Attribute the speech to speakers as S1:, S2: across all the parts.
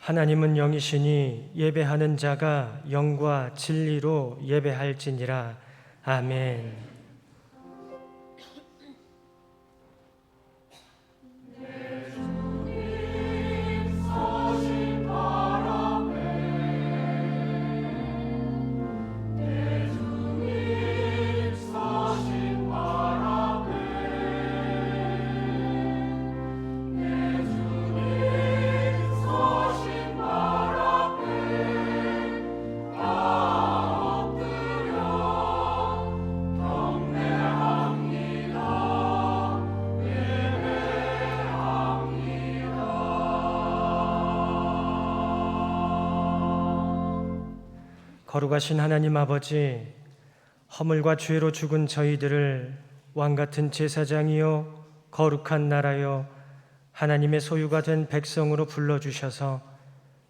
S1: 하나님은 영이시니 예배하는 자가 영과 진리로 예배할지니라. 아멘. 거룩하신 하나님 아버지, 허물과 죄로 죽은 저희들을 왕같은 제사장이요 거룩한 나라요 하나님의 소유가 된 백성으로 불러주셔서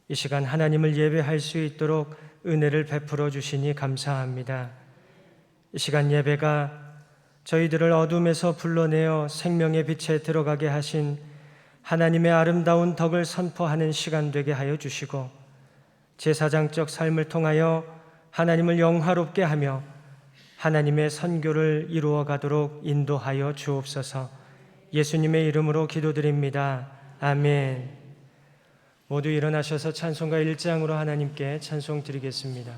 S1: 이 시간 하나님을 예배할 수 있도록 은혜를 베풀어 주시니 감사합니다. 이 시간 예배가 저희들을 어둠에서 불러내어 생명의 빛에 들어가게 하신 하나님의 아름다운 덕을 선포하는 시간 되게 하여 주시고, 제사장적 삶을 통하여 하나님을 영화롭게 하며 하나님의 선교를 이루어 가도록 인도하여 주옵소서. 예수님의 이름으로 기도드립니다. 아멘. 모두 일어나셔서 찬송가 1장으로 하나님께 찬송 드리겠습니다.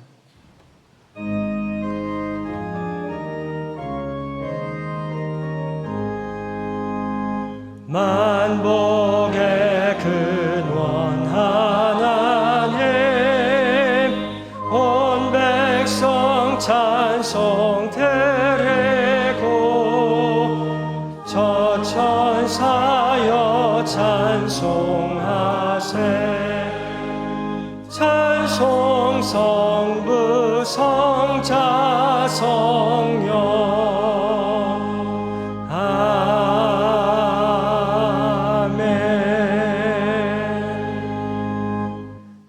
S1: 만복의 근원 하나님, 온 백성 찬송 드리고 저 천사여 찬송하세. 찬송 성부 성자 성령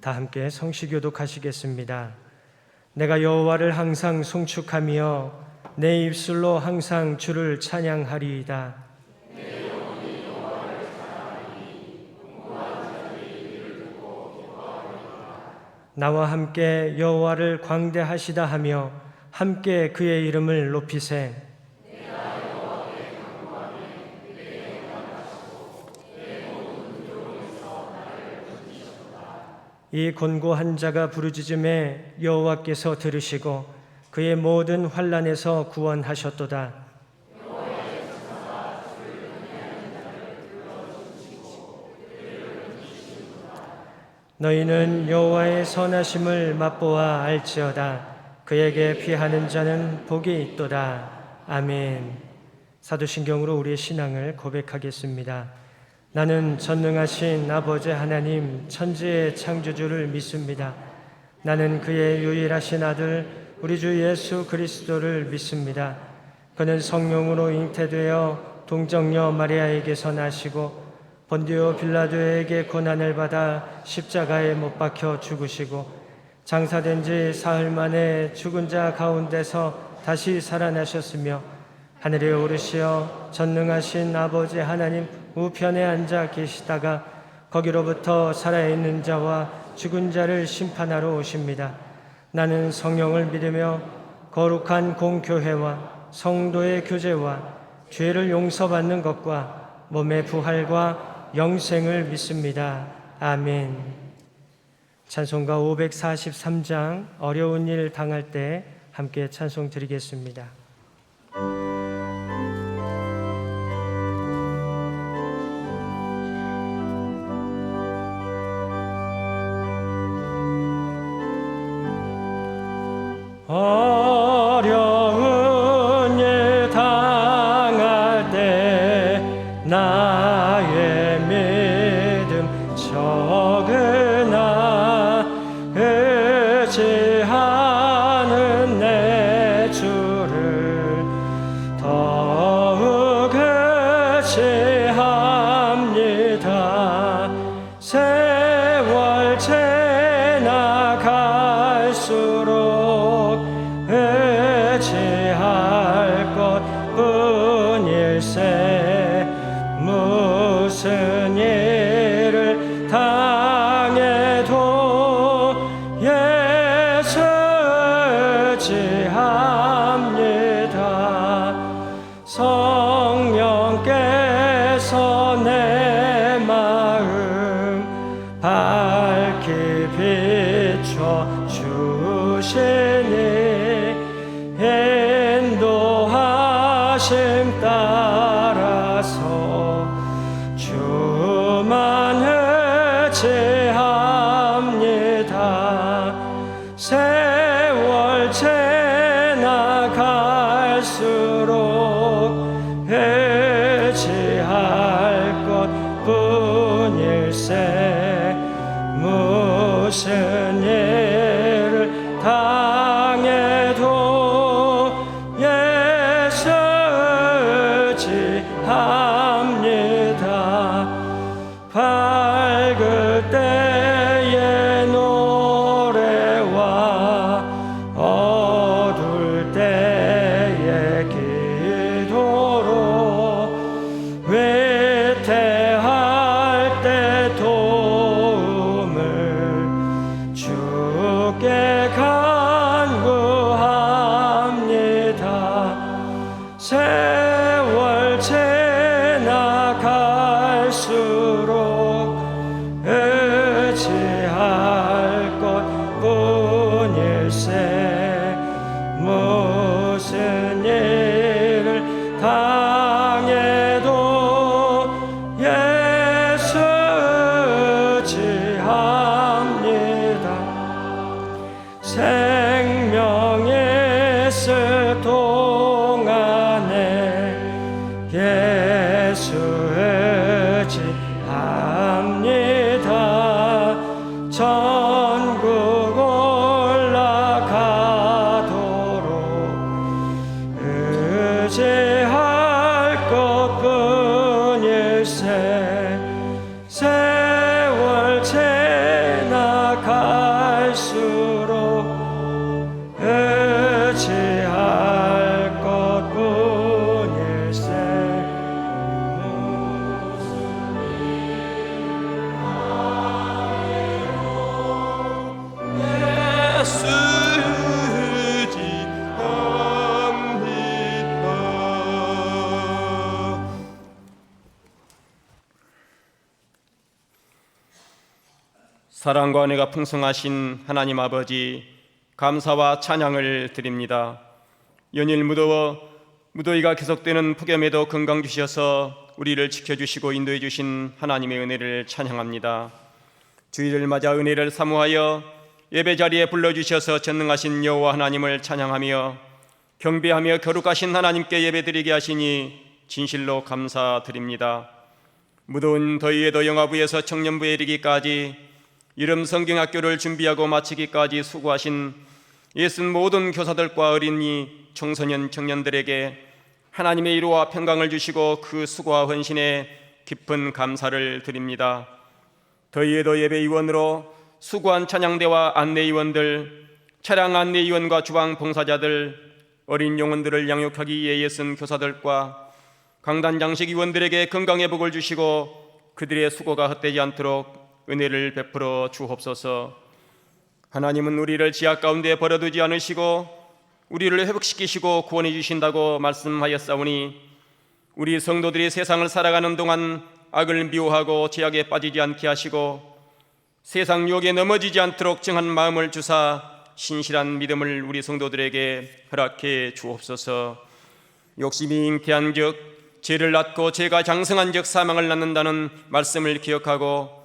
S1: 다 함께 성시교독하시겠습니다. 내가 여호와를 항상 송축하며 내 입술로 항상 주를 찬양하리이다. 나와 함께 여호와를 광대하시다 하며 함께 그의 이름을 높이세. 이 곤고한 자가 부르짖음에 여호와께서 들으시고 그의 모든 환난에서 구원하셨도다. 너희는 여호와의 선하심을 맛보아 알지어다. 그에게 피하는 자는 복이 있도다. 아멘. 사도신경으로 우리의 신앙을 고백하겠습니다. 나는 전능하신 아버지 하나님 천지의 창조주를 믿습니다. 나는 그의 유일하신 아들 우리 주 예수 그리스도를 믿습니다. 그는 성령으로 잉태되어 동정녀 마리아에게서 나시고 본디오 빌라도에게 고난을 받아 십자가에 못 박혀 죽으시고 장사된 지 사흘 만에 죽은 자 가운데서 다시 살아나셨으며 하늘에 오르시어 전능하신 아버지 하나님 우편에 앉아 계시다가 거기로부터 살아있는 자와 죽은 자를 심판하러 오십니다. 나는 성령을 믿으며 거룩한 공교회와 성도의 교제와 죄를 용서받는 것과 몸의 부활과 영생을 믿습니다. 아멘. 찬송가 543장 어려운 일 당할 때 함께 찬송 드리겠습니다. 어려운 일 당할 때 나의 믿음 적으나 의지하는 내 주를 하심 따라서 주만 의지합니다. 세월 지나갈수록 의지할 것뿐일세. 무슨 일을 당해도 예수 의지합니다. 밝을 때의 노래와 어두울 때의 기도로 위태할 때 도움을 주께 간구합니다. 세월 지나갈수록 의지할 것뿐일세. 무슨 일을 당해도 예수 의지합니다. 생명이 있을 동안에 예수 의지합니다. 천국 올라가도록 의지할 것뿐일세. 세월 지나갈수록 의지할 것뿐일세. 예수 의지합니다.
S2: 사랑과 은혜가 풍성하신 하나님 아버지, 감사와 찬양을 드립니다. 연일 무더위가 계속되는 폭염에도 건강 주셔서 우리를 지켜주시고 인도해 주신 하나님의 은혜를 찬양합니다. 주일을 맞아 은혜를 사모하여 예배 자리에 불러주셔서 전능하신 여호와 하나님을 찬양하며 경배하며 거룩하신 하나님께 예배드리게 하시니 진실로 감사드립니다. 무더운 더위에도 영화부에서 청년부에 이르기까지 이름 성경학교를 준비하고 마치기까지 수고하신 예순 모든 교사들과 어린이, 청소년, 청년들에게 하나님의 위로와 평강을 주시고 그 수고와 헌신에 깊은 감사를 드립니다. 더위에도 예배위원으로 수고한 찬양대와 안내위원들, 차량 안내위원과 주방 봉사자들, 어린 영혼들을 양육하기 위해 애쓴 교사들과 강단 장식위원들에게 건강의 복을 주시고 그들의 수고가 헛되지 않도록 은혜를 베풀어 주옵소서. 하나님은 우리를 지악 가운데 버려두지 않으시고 우리를 회복시키시고 구원해 주신다고 말씀하였사오니 우리 성도들이 세상을 살아가는 동안 악을 미워하고 죄악에 빠지지 않게 하시고 세상 유혹에 넘어지지 않도록 정한 마음을 주사 신실한 믿음을 우리 성도들에게 허락해 주옵소서. 욕심이 잉태한즉 죄를 낳고 죄가 장성한즉 사망을 낳는다는 말씀을 기억하고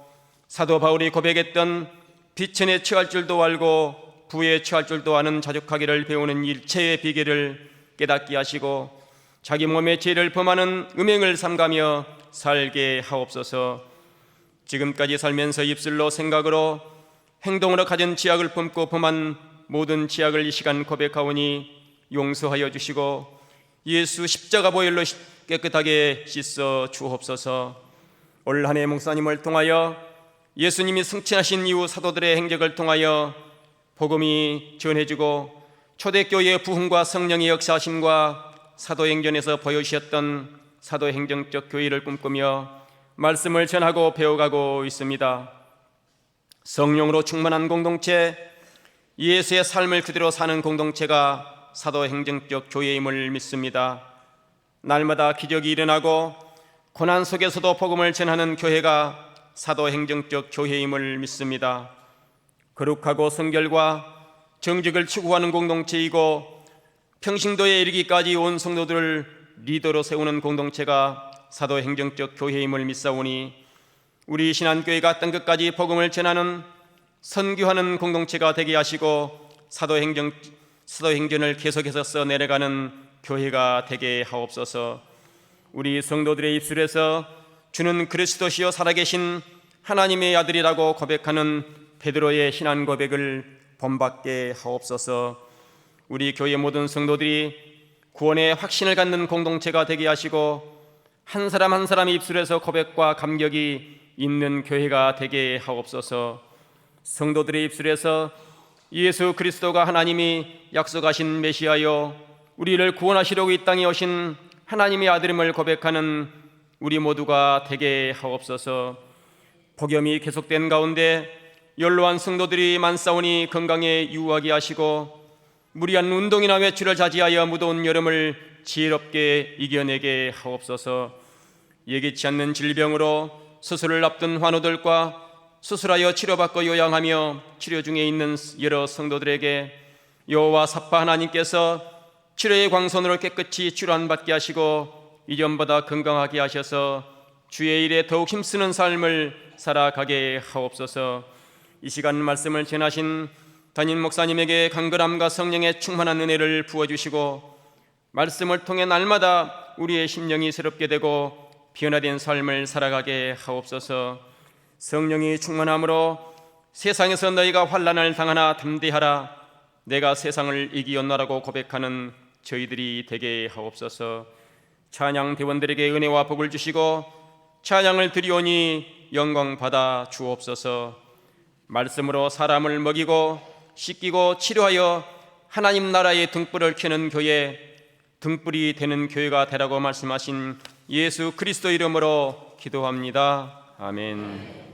S2: 사도 바울이 고백했던 비천에 처할 줄도 알고 부에 처할 줄도 아는 자족하기를 배우는 일체의 비결을 깨닫게 하시고 자기 몸의 죄를 범하는 음행을 삼가며 살게 하옵소서. 지금까지 살면서 입술로 생각으로 행동으로 가진 죄악을 품고 범한 모든 죄악을 이 시간 고백하오니 용서하여 주시고 예수 십자가 보혈로 깨끗하게 씻어 주옵소서. 올 한 해 목사님을 통하여 예수님이 승천하신 이후 사도들의 행적을 통하여 복음이 전해지고 초대교회의 부흥과 성령의 역사하심과 사도행전에서 보여주셨던 사도행정적 교회를 꿈꾸며 말씀을 전하고 배워가고 있습니다. 성령으로 충만한 공동체, 예수의 삶을 그대로 사는 공동체가 사도행정적 교회임을 믿습니다. 날마다 기적이 일어나고 고난 속에서도 복음을 전하는 교회가 사도행정적 교회임을 믿습니다. 거룩하고 성결과 정직을 추구하는 공동체이고 평신도에 이르기까지 온 성도들을 리더로 세우는 공동체가 사도행정적 교회임을 믿사오니 우리 신한교회가 땅끝까지 복음을 전하는 선교하는 공동체가 되게 하시고 사도행전을 계속해서 써내려가는 교회가 되게 하옵소서. 우리 성도들의 입술에서 주는 그리스도시요 살아계신 하나님의 아들이라고 고백하는 베드로의 신앙 고백을 본받게 하옵소서. 우리 교회 모든 성도들이 구원의 확신을 갖는 공동체가 되게 하시고 한 사람 한 사람의 입술에서 고백과 감격이 있는 교회가 되게 하옵소서. 성도들의 입술에서 예수 그리스도가 하나님이 약속하신 메시아여 우리를 구원하시려고 이 땅에 오신 하나님의 아들임을 고백하는 우리 모두가 되게 하옵소서. 폭염이 계속된 가운데 연로한 성도들이 많사오니 건강에 유의하게 하시고 무리한 운동이나 외출을 자제하여 무더운 여름을 지혜롭게 이겨내게 하옵소서. 예기치 않는 질병으로 수술을 앞둔 환우들과 수술하여 치료받고 요양하며 치료 중에 있는 여러 성도들에게 여호와 사파 하나님께서 치료의 광선으로 깨끗이 치료받게 하시고 이전보다 건강하게 하셔서 주의 일에 더욱 힘쓰는 삶을 살아가게 하옵소서. 이 시간 말씀을 전하신 담임 목사님에게 강건함과 성령의 충만한 은혜를 부어주시고 말씀을 통해 날마다 우리의 심령이 새롭게 되고 변화된 삶을 살아가게 하옵소서. 성령이 충만함으로 세상에서 너희가 환난을 당하나 담대하라 내가 세상을 이기었노라고 고백하는 저희들이 되게 하옵소서. 찬양 대원들에게 은혜와 복을 주시고 찬양을 드리오니 영광 받아 주옵소서. 말씀으로 사람을 먹이고 씻기고 치료하여 하나님 나라의 등불을 켜는 교회, 등불이 되는 교회가 되라고 말씀하신 예수 그리스도 이름으로 기도합니다. 아멘.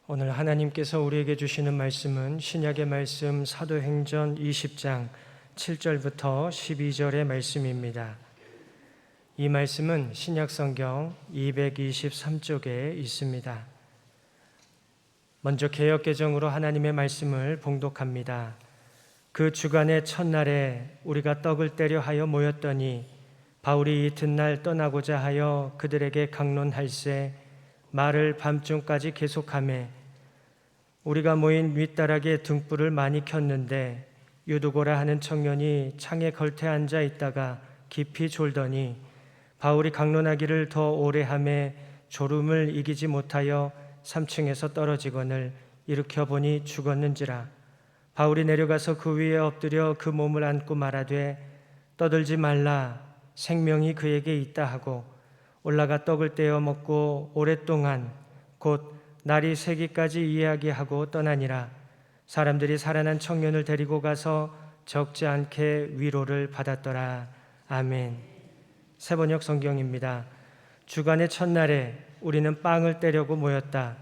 S1: 오늘 하나님께서 우리에게 주시는 말씀은 신약의 말씀 사도행전 20장 7절부터 12절의 말씀입니다. 이 말씀은 신약성경 223쪽에 있습니다. 먼저 개역개정으로 하나님의 말씀을 봉독합니다. 그 주간의 첫날에 우리가 떡을 떼려 하여 모였더니 바울이 이튿날 떠나고자 하여 그들에게 강론할세 말을 밤중까지 계속하매 우리가 모인 윗다락에 등불을 많이 켰는데 유두고라 하는 청년이 창에 걸터 앉아 있다가 깊이 졸더니 바울이 강론하기를 더 오래 하매 졸음을 이기지 못하여 3층에서 떨어지거늘 일으켜 보니 죽었는지라. 바울이 내려가서 그 위에 엎드려 그 몸을 안고 말하되 떠들지 말라 생명이 그에게 있다 하고 올라가 떡을 떼어 먹고 오랫동안 곧 날이 새기까지 이야기하고 떠나니라. 사람들이 살아난 청년을 데리고 가서 적지 않게 위로를 받았더라. 아멘. 세번역 성경입니다. 주간의 첫날에 우리는 빵을 떼려고 모였다.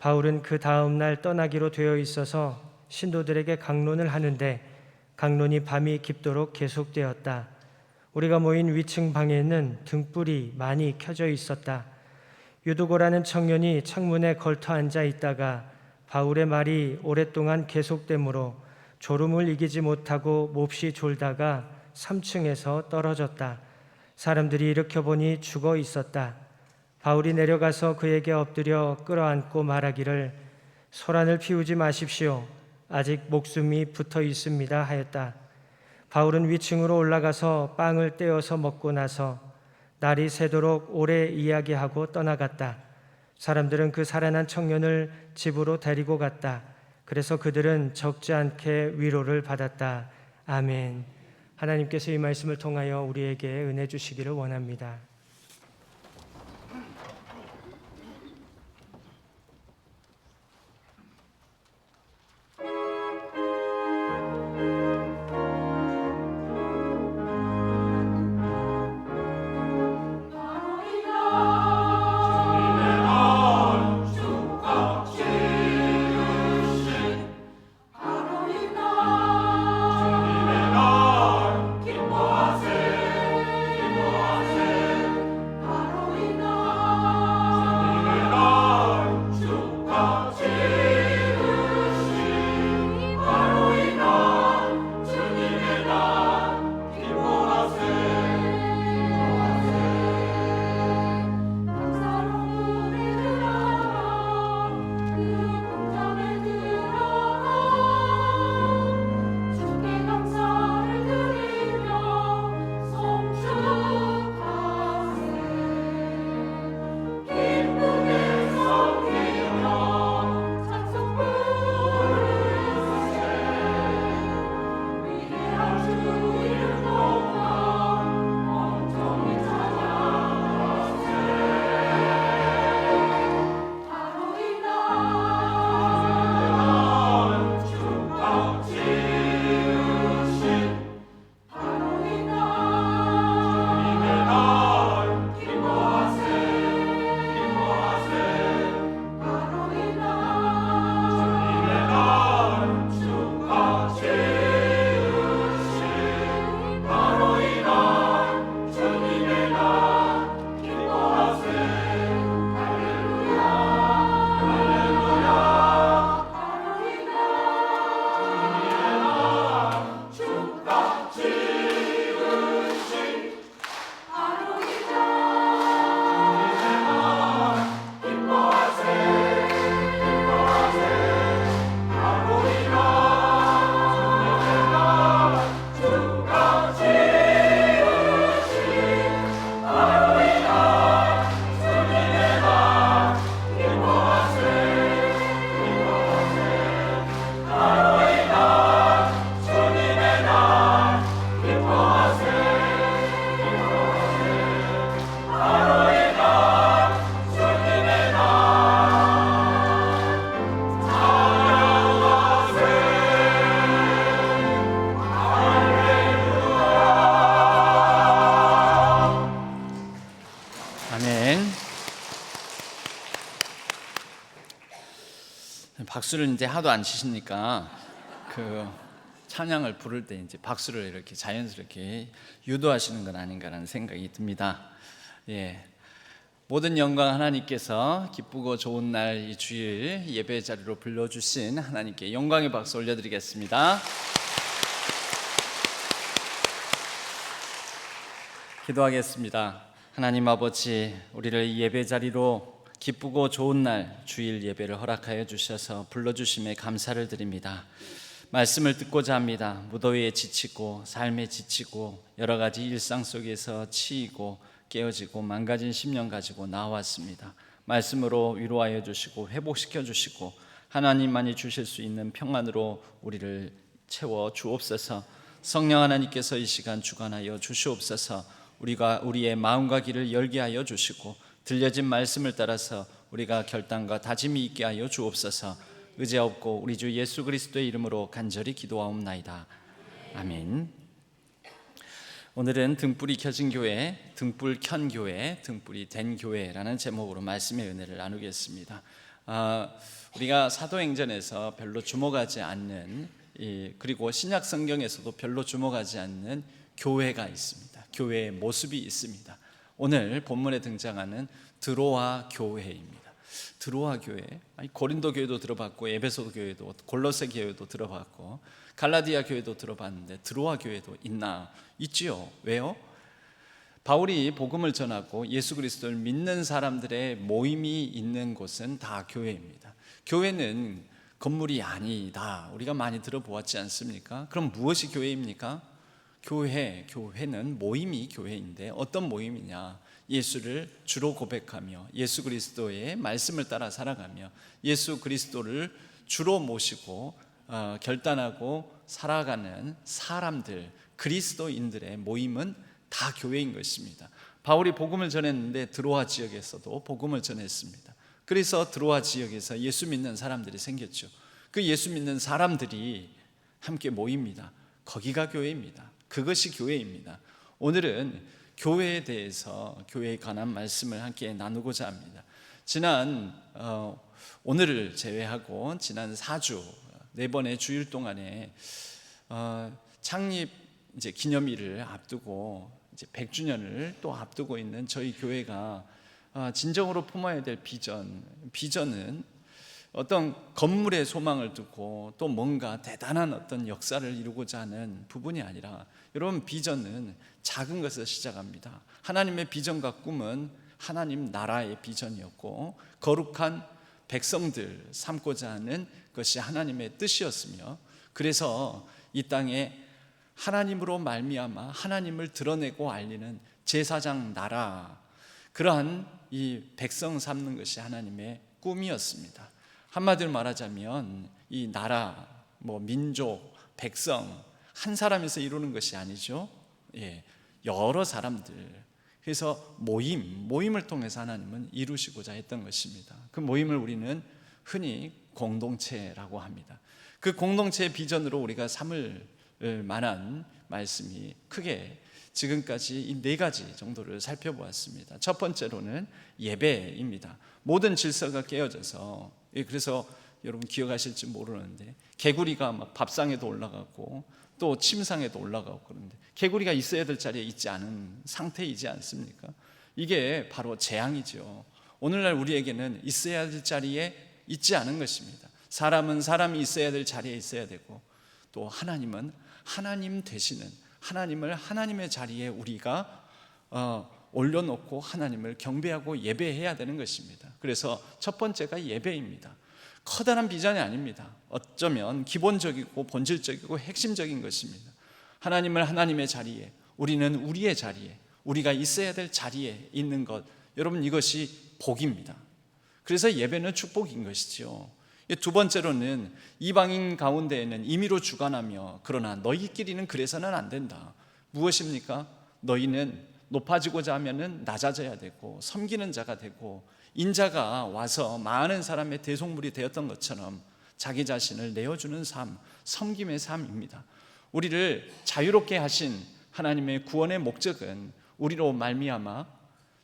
S1: 바울은 그 다음 날 떠나기로 되어 있어서 신도들에게 강론을 하는데 강론이 밤이 깊도록 계속되었다. 우리가 모인 위층 방에는 등불이 많이 켜져 있었다. 유두고라는 청년이 창문에 걸터 앉아 있다가 바울의 말이 오랫동안 계속되므로 졸음을 이기지 못하고 몹시 졸다가 3층에서 떨어졌다. 사람들이 일으켜 보니 죽어 있었다. 바울이 내려가서 그에게 엎드려 끌어안고 말하기를 소란을 피우지 마십시오. 아직 목숨이 붙어 있습니다 하였다. 바울은 위층으로 올라가서 빵을 떼어서 먹고 나서 날이 새도록 오래 이야기하고 떠나갔다. 사람들은 그 살아난 청년을 집으로 데리고 갔다. 그래서 그들은 적지 않게 위로를 받았다. 아멘. 하나님께서 이 말씀을 통하여 우리에게 은혜 주시기를 원합니다.
S3: 박수를 이제 하도 안 치시니까 그 찬양을 부를 때 이제 박수를 이렇게 자연스럽게 유도하시는 건 아닌가라는 생각이 듭니다. 예. 모든 영광 하나님께서 기쁘고 좋은 날 이 주일 예배 자리로 불러주신 하나님께 영광의 박수 올려드리겠습니다. 기도하겠습니다. 하나님 아버지, 우리를 이 예배 자리로 기쁘고 좋은 날 주일 예배를 허락하여 주셔서 불러주심에 감사를 드립니다. 말씀을 듣고자 합니다. 무더위에 지치고 삶에 지치고 여러 가지 일상 속에서 치이고 깨어지고 망가진 심령 가지고 나왔습니다. 말씀으로 위로하여 주시고 회복시켜 주시고 하나님만이 주실 수 있는 평안으로 우리를 채워 주옵소서. 성령 하나님께서 이 시간 주관하여 주시옵소서. 우리가 우리의 마음과 귀를 열게 하여 주시고 들려진 말씀을 따라서 우리가 결단과 다짐이 있게 하여 주옵소서. 의지하옵고 우리 주 예수 그리스도의 이름으로 간절히 기도하옵나이다. 아멘. 오늘은 등불이 켜진 교회, 등불 켠 교회, 등불이 된 교회라는 제목으로 말씀의 은혜를 나누겠습니다. 우리가 사도행전에서 별로 주목하지 않는, 그리고 신약 성경에서도 별로 주목하지 않는 교회가 있습니다. 교회의 모습이 있습니다. 오늘 본문에 등장하는 드로아 교회입니다. 드로아 교회, 고린도 교회도 들어봤고 에베소 교회도 골로새 교회도 들어봤고 갈라디아 교회도 들어봤는데 드로아 교회도 있나? 있지요. 왜요? 바울이 복음을 전하고 예수 그리스도를 믿는 사람들의 모임이 있는 곳은 다 교회입니다. 교회는 건물이 아니다. 우리가 많이 들어보았지 않습니까? 그럼 무엇이 교회입니까? 교회는 모임이 교회인데 어떤 모임이냐? 예수를 주로 고백하며 예수 그리스도의 말씀을 따라 살아가며 예수 그리스도를 주로 모시고 결단하고 살아가는 사람들, 그리스도인들의 모임은 다 교회인 것입니다. 바울이 복음을 전했는데 드로아 지역에서도 복음을 전했습니다. 그래서 드로아 지역에서 예수 믿는 사람들이 생겼죠. 그 예수 믿는 사람들이 함께 모입니다. 거기가 교회입니다. 그것이 교회입니다. 오늘은 교회에 대해서, 교회에 관한 말씀을 함께 나누고자 합니다. 오늘을 제외하고 지난 4주 4번의 주일 동안에 창립 이제 기념일을 앞두고 이제 100주년을 또 앞두고 있는 저희 교회가 진정으로 품어야 될 비전은 어떤 건물의 소망을 두고 또 뭔가 대단한 어떤 역사를 이루고자 하는 부분이 아니라, 여러분, 비전은 작은 것에서 시작합니다. 하나님의 비전과 꿈은 하나님 나라의 비전이었고 거룩한 백성들 삼고자 하는 것이 하나님의 뜻이었으며, 그래서 이 땅에 하나님으로 말미암아 하나님을 드러내고 알리는 제사장 나라, 그러한 이 백성 삼는 것이 하나님의 꿈이었습니다. 한마디로 말하자면 이 나라, 민족, 백성 한 사람에서 이루는 것이 아니죠. 여러 사람들, 그래서 모임을 통해서 하나님은 이루시고자 했던 것입니다. 그 모임을 우리는 흔히 공동체라고 합니다. 그 공동체의 비전으로 우리가 삼을 만한 말씀이 크게 지금까지 이 4가지 정도를 살펴보았습니다. 첫 번째로는 예배입니다. 모든 질서가 깨어져서, 그래서 여러분 기억하실지 모르는데 개구리가 막 밥상에도 올라가고 또 침상에도 올라가고 그런데 개구리가 있어야 될 자리에 있지 않은 상태이지 않습니까? 이게 바로 재앙이죠. 오늘날 우리에게는 있어야 될 자리에 있지 않은 것입니다. 사람은 사람이 있어야 될 자리에 있어야 되고, 또 하나님은 하나님 되시는, 하나님을 하나님의 자리에 우리가 올려놓고 하나님을 경배하고 예배해야 되는 것입니다. 그래서 첫 번째가 예배입니다. 커다란 비전이 아닙니다. 어쩌면 기본적이고 본질적이고 핵심적인 것입니다. 하나님을 하나님의 자리에, 우리는 우리의 자리에, 우리가 있어야 될 자리에 있는 것, 여러분, 이것이 복입니다. 그래서 예배는 축복인 것이죠. 두 번째로는 이방인 가운데에는 임의로 주관하며 그러나 너희끼리는 그래서는 안 된다. 무엇입니까? 너희는 높아지고자 하면은 낮아져야 되고 섬기는 자가 되고, 인자가 와서 많은 사람의 대속물이 되었던 것처럼 자기 자신을 내어주는 삶, 섬김의 삶입니다. 우리를 자유롭게 하신 하나님의 구원의 목적은 우리로 말미암아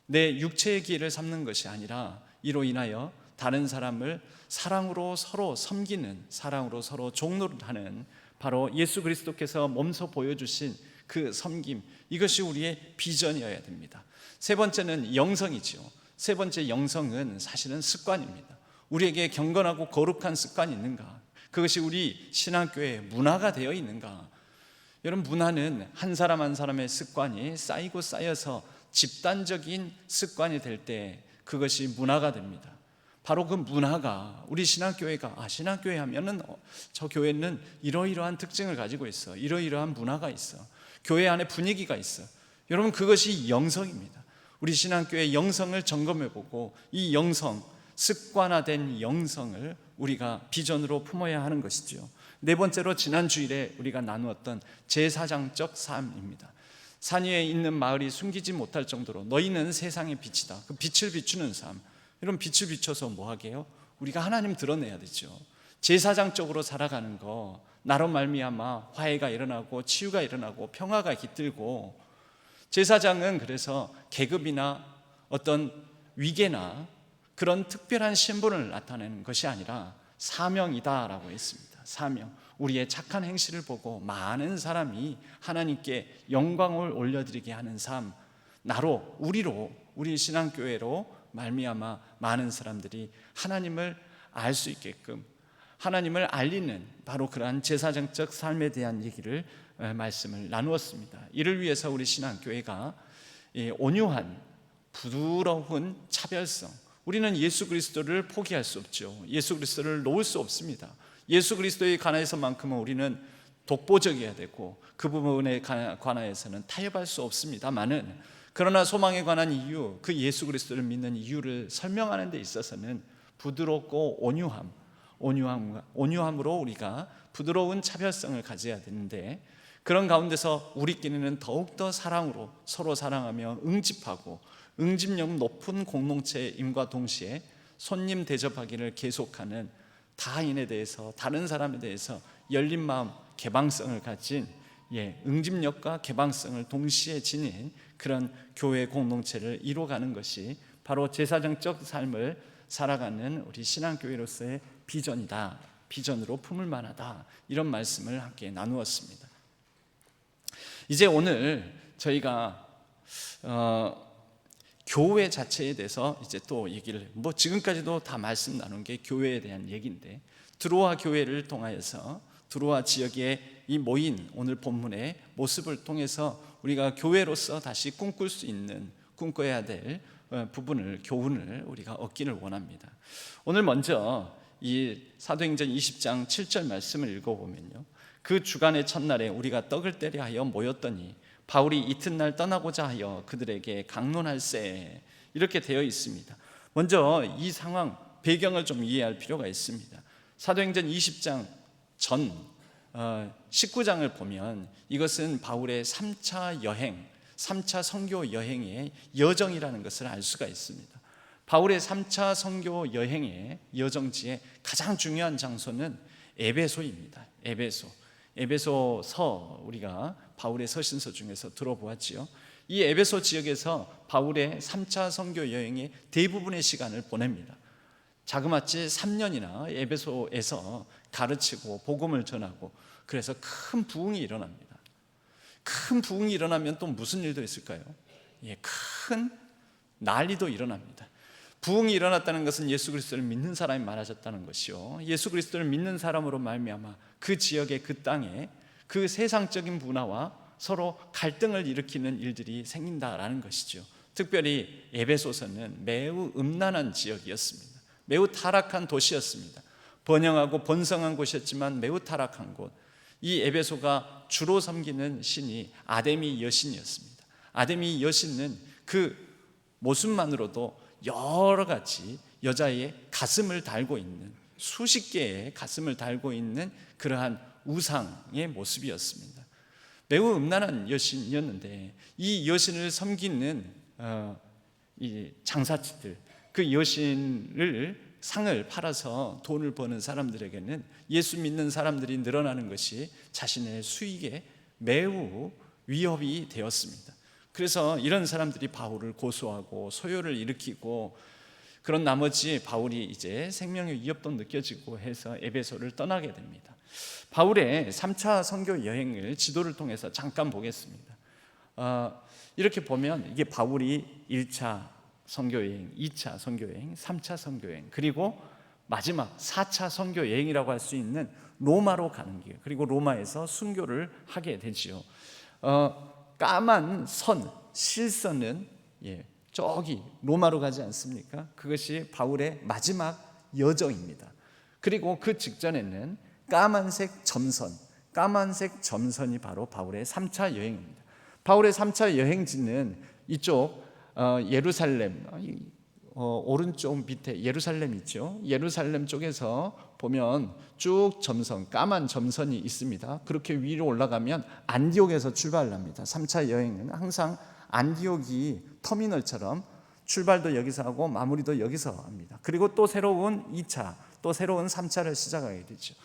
S3: 내 육체의 기회를 삼는 것이 아니라 이로 인하여 다른 사람을 사랑으로 서로 섬기는, 사랑으로 서로 종노릇하는 바로 예수 그리스도께서 몸소 보여주신 그 섬김, 이것이 우리의 비전이어야 됩니다. 세 번째는 영성이죠. 세 번째 영성은 사실은 습관입니다. 우리에게 경건하고 거룩한 습관이 있는가? 그것이 우리 신앙교회의 문화가 되어 있는가? 여러분, 문화는 한 사람 한 사람의 습관이 쌓이고 쌓여서 집단적인 습관이 될 때 그것이 문화가 됩니다. 바로 그 문화가 우리 신앙교회가 신앙교회 하면은 저 교회는 이러이러한 특징을 가지고 있어, 이러이러한 문화가 있어, 교회 안에 분위기가 있어. 여러분, 그것이 영성입니다. 우리 신앙교회의 영성을 점검해보고 이 영성, 습관화된 영성을 우리가 비전으로 품어야 하는 것이죠. 네 번째로 지난 주일에 우리가 나누었던 제사장적 삶입니다. 산 위에 있는 마을이 숨기지 못할 정도로 너희는 세상의 빛이다. 그 빛을 비추는 삶. 이런 빛을 비춰서 뭐 하게요? 우리가 하나님 드러내야 되죠. 제사장적으로 살아가는 거, 나로 말미암아 화해가 일어나고 치유가 일어나고 평화가 깃들고, 제사장은 그래서 계급이나 어떤 위계나 그런 특별한 신분을 나타내는 것이 아니라 사명이다라고 했습니다. 사명. 우리의 착한 행실을 보고 많은 사람이 하나님께 영광을 올려드리게 하는 삶, 나로, 우리로, 우리 신앙교회로 말미암아 많은 사람들이 하나님을 알 수 있게끔 하나님을 알리는 바로 그러한 제사장적 삶에 대한 얘기를 말씀을 나누었습니다. 이를 위해서 우리 신앙교회가 온유한 부드러운 차별성, 우리는 예수 그리스도를 포기할 수 없죠. 예수 그리스도를 놓을 수 없습니다. 예수 그리스도에 관해서만큼은 우리는 독보적이어야 되고 그 부분에 관하여서는 타협할 수 없습니다만은, 그러나 소망에 관한 이유, 그 예수 그리스도를 믿는 이유를 설명하는 데 있어서는 부드럽고 온유함으로 우리가 부드러운 차별성을 가져야 되는데, 그런 가운데서 우리끼리는 더욱더 사랑으로 서로 사랑하며 응집하고 응집력 높은 공동체임과 동시에 손님 대접하기를 계속하는 타인에 대해서, 다른 사람에 대해서 열린 마음, 개방성을 가진 응집력과 개방성을 동시에 지닌 그런 교회 공동체를 이루어가는 것이 바로 제사장적 삶을 살아가는 우리 신앙교회로서의 비전이다, 비전으로 품을 만하다, 이런 말씀을 함께 나누었습니다. 이제 오늘 저희가 교회 자체에 대해서 이제 또 얘기를, 지금까지도 다 말씀 나눈 게 교회에 대한 얘기인데, 드로아 교회를 통하여서 드로아 지역에 이 모인 오늘 본문의 모습을 통해서 우리가 교회로서 다시 꿈꿀 수 있는, 꿈꿔야 될 부분을, 교훈을 우리가 얻기를 원합니다. 오늘 먼저 이 사도행전 20장 7절 말씀을 읽어보면요, 그 주간의 첫날에 우리가 떡을 떼려 하여 모였더니 바울이 이튿날 떠나고자 하여 그들에게 강론할세, 이렇게 되어 있습니다. 먼저 이 상황, 배경을 좀 이해할 필요가 있습니다. 사도행전 20장 전 19장을 보면 이것은 바울의 3차 여행, 3차 선교 여행의 여정이라는 것을 알 수가 있습니다. 바울의 3차 선교 여행의 여정지의 가장 중요한 장소는 에베소입니다. 에베소서, 우리가 바울의 서신서 중에서 들어보았지요. 이 에베소 지역에서 바울의 3차 선교 여행의 대부분의 시간을 보냅니다. 자그마치 3년이나 에베소에서 가르치고 복음을 전하고, 그래서 큰 부흥이 일어납니다. 큰 부흥이 일어나면 또 무슨 일도 있을까요? 큰 난리도 일어납니다. 부흥이 일어났다는 것은 예수 그리스도를 믿는 사람이 많아졌다는 것이요, 예수 그리스도를 믿는 사람으로 말미암아 그 지역에, 그 땅에 그 세상적인 문화와 서로 갈등을 일으키는 일들이 생긴다라는 것이죠. 특별히 에베소서는 매우 음란한 지역이었습니다. 매우 타락한 도시였습니다. 번영하고 번성한 곳이었지만 매우 타락한 곳. 이 에베소가 주로 섬기는 신이 아데미 여신이었습니다. 아데미 여신은 그 모습만으로도 여러 가지 여자의 가슴을 달고 있는, 수십 개의 가슴을 달고 있는 그러한 우상의 모습이었습니다. 매우 음란한 여신이었는데, 이 여신을 섬기는 이 장사치들, 그 여신을 상을 팔아서 돈을 버는 사람들에게는 예수 믿는 사람들이 늘어나는 것이 자신의 수익에 매우 위협이 되었습니다. 그래서 이런 사람들이 바울을 고소하고 소요를 일으키고, 그런 나머지 바울이 이제 생명의 위협도 느껴지고 해서 에베소를 떠나게 됩니다. 바울의 3차 선교 여행을 지도를 통해서 잠깐 보겠습니다. 이렇게 보면 이게 바울이 1차 선교여행, 2차 선교여행, 3차 선교여행, 그리고 마지막 4차 선교여행이라고 할 수 있는 로마로 가는 길, 그리고 로마에서 순교를 하게 되지요. 까만 선, 실선은 저기 로마로 가지 않습니까? 그것이 바울의 마지막 여정입니다. 그리고 그 직전에는 까만색 점선이 바로 바울의 3차 여행입니다. 바울의 3차 여행지는 이쪽 예루살렘, 오른쪽 밑에 예루살렘 있죠. 예루살렘 쪽에서 보면 쭉 점선, 까만 점선이 있습니다. 그렇게 위로 올라가면 안디옥에서 출발을 합니다. 3차 여행은 항상 안디옥이 터미널처럼 출발도 여기서 하고 마무리도 여기서 합니다. 그리고 또 새로운 2차, 또 새로운 3차를 시작하게 되죠.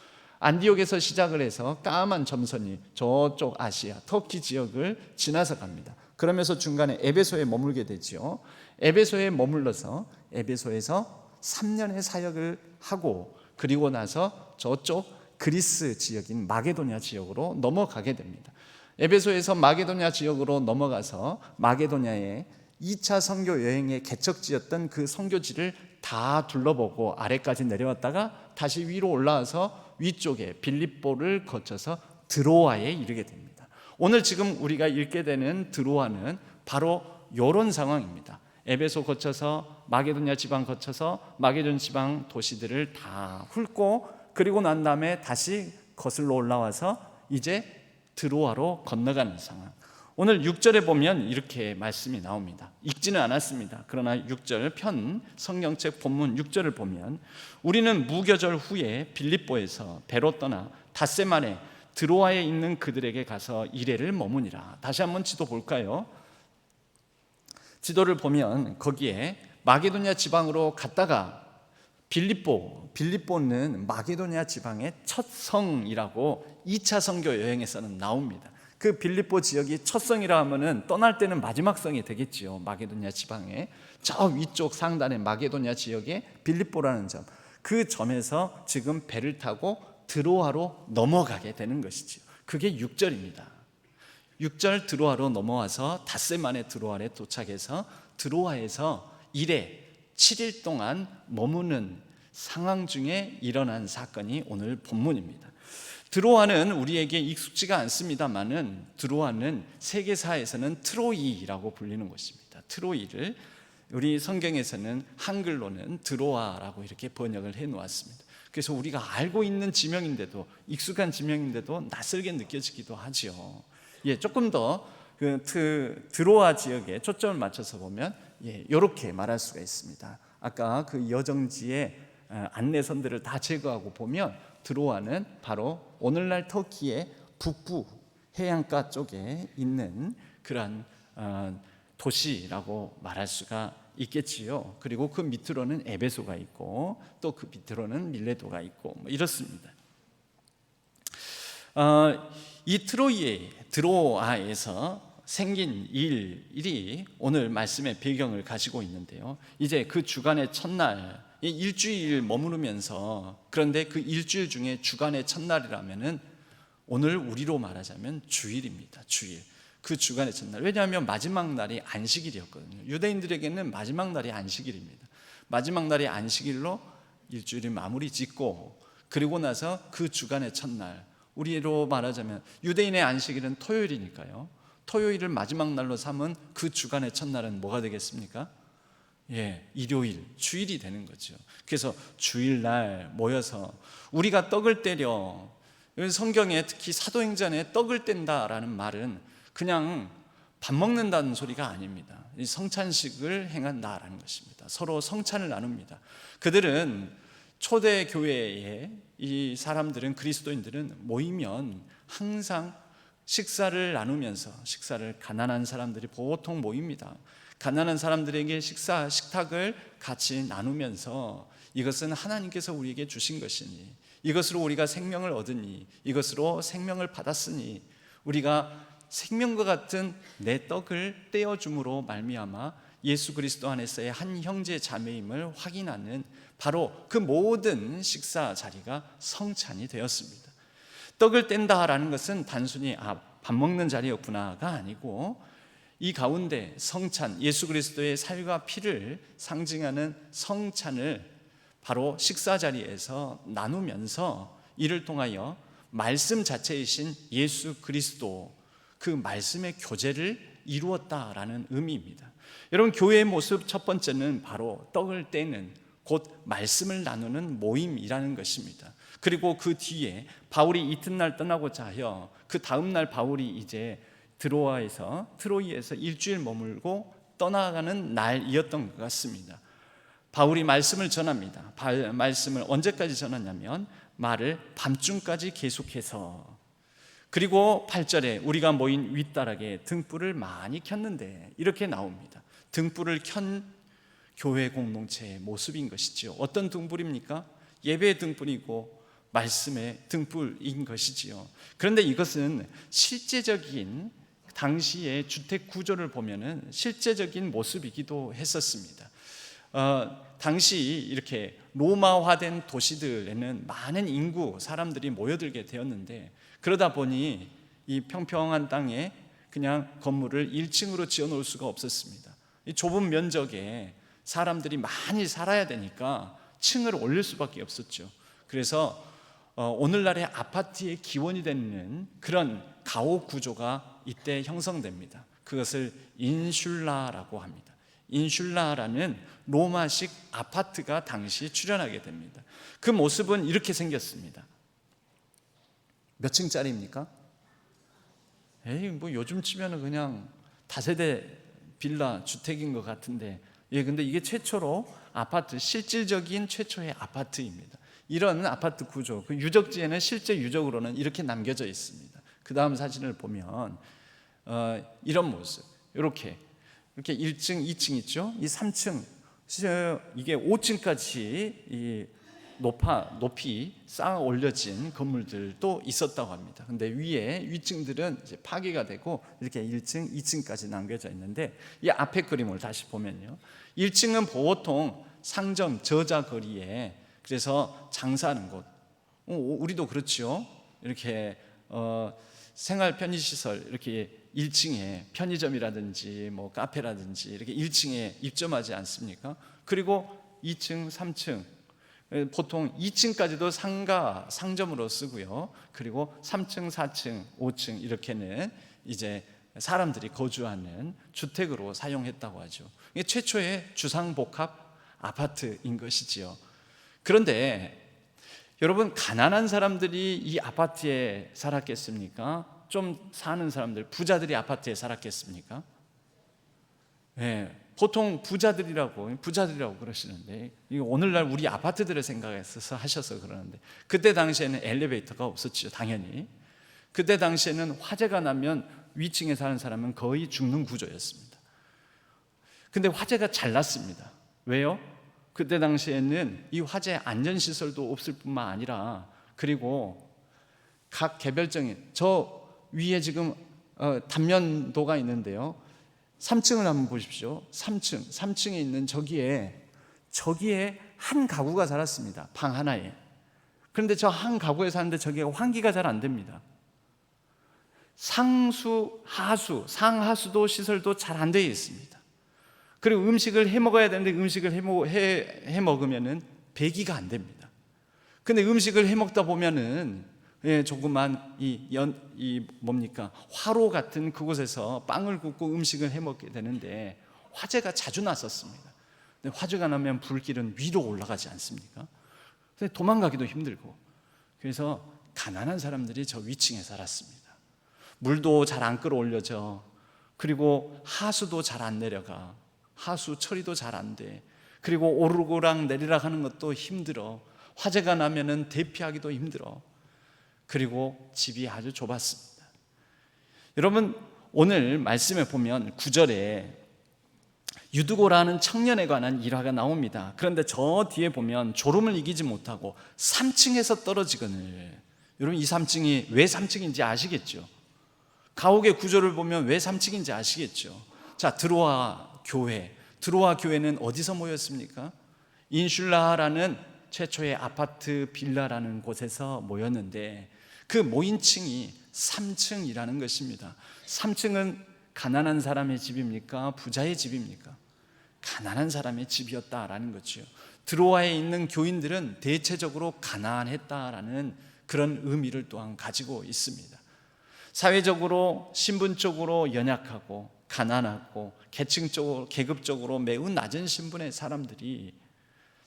S3: 안디옥에서 시작을 해서 까만 점선이 저쪽 아시아, 터키 지역을 지나서 갑니다. 그러면서 중간에 에베소에 머물게 되죠. 에베소에 머물러서 에베소에서 3년의 사역을 하고, 그리고 나서 저쪽 그리스 지역인 마게도냐 지역으로 넘어가게 됩니다. 에베소에서 마게도냐 지역으로 넘어가서 마게도냐에 2차 선교 여행의 개척지였던 그 선교지를 다 둘러보고 아래까지 내려왔다가 다시 위로 올라와서 위쪽에 빌립보를 거쳐서 드로아에 이르게 됩니다. 오늘 지금 우리가 읽게 되는 드로아는 바로 이런 상황입니다. 에베소 거쳐서 마게도냐 지방 거쳐서 마게돈 지방 도시들을 다 훑고, 그리고 난 다음에 다시 거슬러 올라와서 이제 드로아로 건너가는 상황. 오늘 6절에 보면 이렇게 말씀이 나옵니다. 읽지는 않았습니다. 그러나 6절 편 성경책 본문 6절을 보면 우리는 무교절 후에 빌립보에서 배로 떠나 닷새만에 드로아에 있는 그들에게 가서 이레를 머무니라. 다시 한번 지도 볼까요? 지도를 보면 거기에 마게도냐 지방으로 갔다가 빌립보는 마게도냐 지방의 첫 성이라고 2차 선교 여행에서는 나옵니다. 그 빌립보 지역이 첫 성이라 하면은 떠날 때는 마지막 성이 되겠지요. 마게도냐 지방에 저 위쪽 상단의 마게도냐 지역에 빌립보라는 점, 그 점에서 지금 배를 타고 드로아로 넘어가게 되는 것이지요. 그게 6절입니다. 6절 드로아로 넘어와서 닷새 만에 드로아에 도착해서 드로아에서 이래 7일 동안 머무는 상황 중에 일어난 사건이 오늘 본문입니다. 드로아는 우리에게 익숙지가 않습니다만은 드로아는 세계사에서는 트로이라고 불리는 곳입니다. 트로이를 우리 성경에서는 한글로는 드로아라고 이렇게 번역을 해 놓았습니다. 그래서 우리가 알고 있는 지명인데도, 익숙한 지명인데도 낯설게 느껴지기도 하죠. 조금 더 그 드로아 지역에 초점을 맞춰서 보면 이렇게 말할 수가 있습니다. 아까 그 여정지의 안내선들을 다 제거하고 보면 드로아는 바로 오늘날 터키의 북부 해안가 쪽에 있는 그러한 도시라고 말할 수가 있겠지요. 그리고 그 밑으로는 에베소가 있고 또 그 밑으로는 밀레도가 있고 이렇습니다. 이 드로아에서 생긴 일이 오늘 말씀의 배경을 가지고 있는데요. 이제 그 주간의 첫날, 일주일 머무르면서, 그런데 그 일주일 중에 주간의 첫날이라면은 오늘 우리로 말하자면 주일입니다. 주일. 그 주간의 첫날. 왜냐하면 마지막 날이 안식일이었거든요. 유대인들에게는 마지막 날이 안식일입니다. 마지막 날이 안식일로 일주일이 마무리 짓고, 그리고 나서 그 주간의 첫날, 우리로 말하자면 유대인의 안식일은 토요일이니까요. 토요일을 마지막 날로 삼은 그 주간의 첫날은 뭐가 되겠습니까? 일요일, 주일이 되는 거죠. 그래서 주일날 모여서 우리가 떡을 때려, 성경에 특히 사도행전에 떡을 뗀다라는 말은 그냥 밥 먹는다는 소리가 아닙니다. 성찬식을 행한다라는 것입니다. 서로 성찬을 나눕니다. 그들은 초대 교회에 이 사람들은, 그리스도인들은 모이면 항상 식사를 나누면서, 식사를 가난한 사람들이 보통 모입니다. 가난한 사람들에게 식탁을 같이 나누면서 이것은 하나님께서 우리에게 주신 것이니, 이것으로 우리가 생명을 얻으니, 이것으로 생명을 받았으니 우리가 생명과 같은 내 떡을 떼어줌으로 말미암아 예수 그리스도 안에서의 한 형제 자매임을 확인하는 바로 그 모든 식사 자리가 성찬이 되었습니다. 떡을 뗀다라는 것은 단순히 밥 먹는 자리였구나가 아니고 이 가운데 성찬, 예수 그리스도의 살과 피를 상징하는 성찬을 바로 식사 자리에서 나누면서 이를 통하여 말씀 자체이신 예수 그리스도, 그 말씀의 교제를 이루었다라는 의미입니다. 여러분, 교회의 모습 첫 번째는 바로 떡을 떼는, 곧 말씀을 나누는 모임이라는 것입니다. 그리고 그 뒤에 바울이 이튿날 떠나고자 하여 그 다음날 바울이 이제 트로이에서 일주일 머물고 떠나가는 날이었던 것 같습니다. 바울이 말씀을 전합니다. 말씀을 언제까지 전하냐면 말을 밤중까지 계속해서, 그리고 8절에 우리가 모인 윗다락에 등불을 많이 켰는데, 이렇게 나옵니다. 등불을 켠 교회 공동체의 모습인 것이지요. 어떤 등불입니까? 예배의 등불이고 말씀의 등불인 것이지요. 그런데 이것은 실제적인 당시의 주택 구조를 보면은 실제적인 모습이기도 했었습니다. 당시 이렇게 로마화된 도시들에는 많은 인구, 사람들이 모여들게 되었는데, 그러다 보니 이 평평한 땅에 그냥 건물을 1층으로 지어 놓을 수가 없었습니다. 이 좁은 면적에 사람들이 많이 살아야 되니까 층을 올릴 수밖에 없었죠. 그래서 오늘날의 아파트의 기원이 되는 그런 가옥 구조가 이때 형성됩니다. 그것을 인슐라라고 합니다. 인슐라라는 로마식 아파트가 당시 출현하게 됩니다. 그 모습은 이렇게 생겼습니다. 몇 층짜리입니까? 뭐 요즘 치면은 그냥 다세대 빌라 주택인 것 같은데, 근데 이게 최초로 아파트, 실질적인 최초의 아파트입니다. 이런 아파트 구조, 그 유적지에는 실제 유적으로는 이렇게 남겨져 있습니다. 그 다음 사진을 보면 이런 모습, 이렇게 1층, 2층 있죠? 이 3층, 이게 5층까지 높이 쌓아 올려진 건물들도 있었다고 합니다. 근데 위층들은 이제 파괴가 되고 이렇게 1층, 2층까지 남겨져 있는데, 이 앞에 그림을 다시 보면요, 1층은 보통 상점, 저자거리에, 그래서 장사하는 곳, 우리도 그렇죠. 이렇게 생활 편의시설, 이렇게 1층에 편의점이라든지 뭐 카페라든지 이렇게 1층에 입점하지 않습니까? 그리고 2층, 3층, 보통 2층까지도 상점으로 쓰고요. 그리고 3층, 4층, 5층 이렇게는 이제 사람들이 거주하는 주택으로 사용했다고 하죠. 이게 최초의 주상복합 아파트인 것이지요. 그런데 여러분, 가난한 사람들이 이 아파트에 살았겠습니까? 좀 사는 사람들, 부자들이 아파트에 살았겠습니까? 보통 부자들이라고 그러시는데, 이거 오늘날 우리 아파트들을 생각해서 하셔서 그러는데, 그때 당시에는 엘리베이터가 없었죠. 당연히 그때 당시에는 화재가 나면 위층에 사는 사람은 거의 죽는 구조였습니다. 근데 화재가 잘 났습니다. 왜요? 그때 당시에는 이 화재 안전시설도 없을 뿐만 아니라, 그리고 각 개별적인, 저 위에 지금 단면도가 있는데요, 3층을 한번 보십시오. 3층에 있는 저기에 한 가구가 살았습니다. 방 하나에. 그런데 저 한 가구에 사는데 저기가 환기가 잘 안 됩니다. 상수, 하수, 상하수도 시설도 잘 안 되어 있습니다. 그리고 음식을 해 먹어야 되는데 음식을 해 먹으면은 배기가 안 됩니다. 근데 음식을 해 먹다 보면은 조그만 화로 같은 그곳에서 빵을 굽고 음식을 해 먹게 되는데, 화재가 자주 났었습니다. 근데 화재가 나면 불길은 위로 올라가지 않습니까? 근데 도망가기도 힘들고, 그래서 가난한 사람들이 저 위층에 살았습니다. 물도 잘 안 끌어올려져, 그리고 하수도 잘 안 내려가, 하수 처리도 잘 안 돼, 그리고 오르고락 내리락 하는 것도 힘들어, 화재가 나면은 대피하기도 힘들어, 그리고 집이 아주 좁았습니다. 여러분, 오늘 말씀에 보면 9절에 유두고라는 청년에 관한 일화가 나옵니다. 그런데 저 뒤에 보면 졸음을 이기지 못하고 3층에서 떨어지거늘, 여러분 이 3층이 왜 3층인지 아시겠죠? 가옥의 구조를 보면 왜 3층인지 아시겠죠? 자, 들어와 교회, 드로아 교회는 어디서 모였습니까? 인슐라라는 최초의 아파트 빌라라는 곳에서 모였는데 그 모인 층이 3층이라는 것입니다. 3층은 가난한 사람의 집입니까? 부자의 집입니까? 가난한 사람의 집이었다라는 거죠. 드로아에 있는 교인들은 대체적으로 가난했다라는 그런 의미를 또한 가지고 있습니다. 사회적으로 신분적으로 연약하고 가난하고 계층적으로 계급적으로 매우 낮은 신분의 사람들이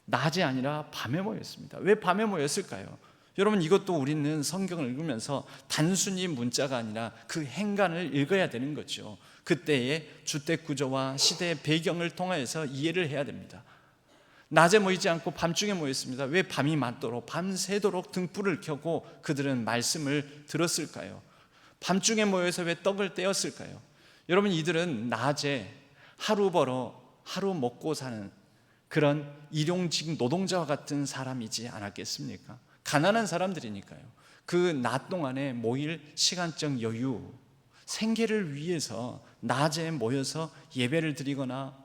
S3: 낮이 아니라 밤에 모였습니다. 왜 밤에 모였을까요? 여러분, 이것도 우리는 성경을 읽으면서 단순히 문자가 아니라 그 행간을 읽어야 되는 거죠. 그때의 주택 구조와 시대의 배경을 통해서 이해를 해야 됩니다. 낮에 모이지 않고 밤중에 모였습니다. 왜 밤이 맞도록 밤새도록 등불을 켜고 그들은 말씀을 들었을까요? 밤중에 모여서 왜 떡을 떼었을까요? 여러분, 이들은 낮에 하루 벌어 하루 먹고 사는 그런 일용직 노동자와 같은 사람이지 않았겠습니까? 가난한 사람들이니까요. 그 낮 동안에 모일 시간적 여유, 생계를 위해서 낮에 모여서 예배를 드리거나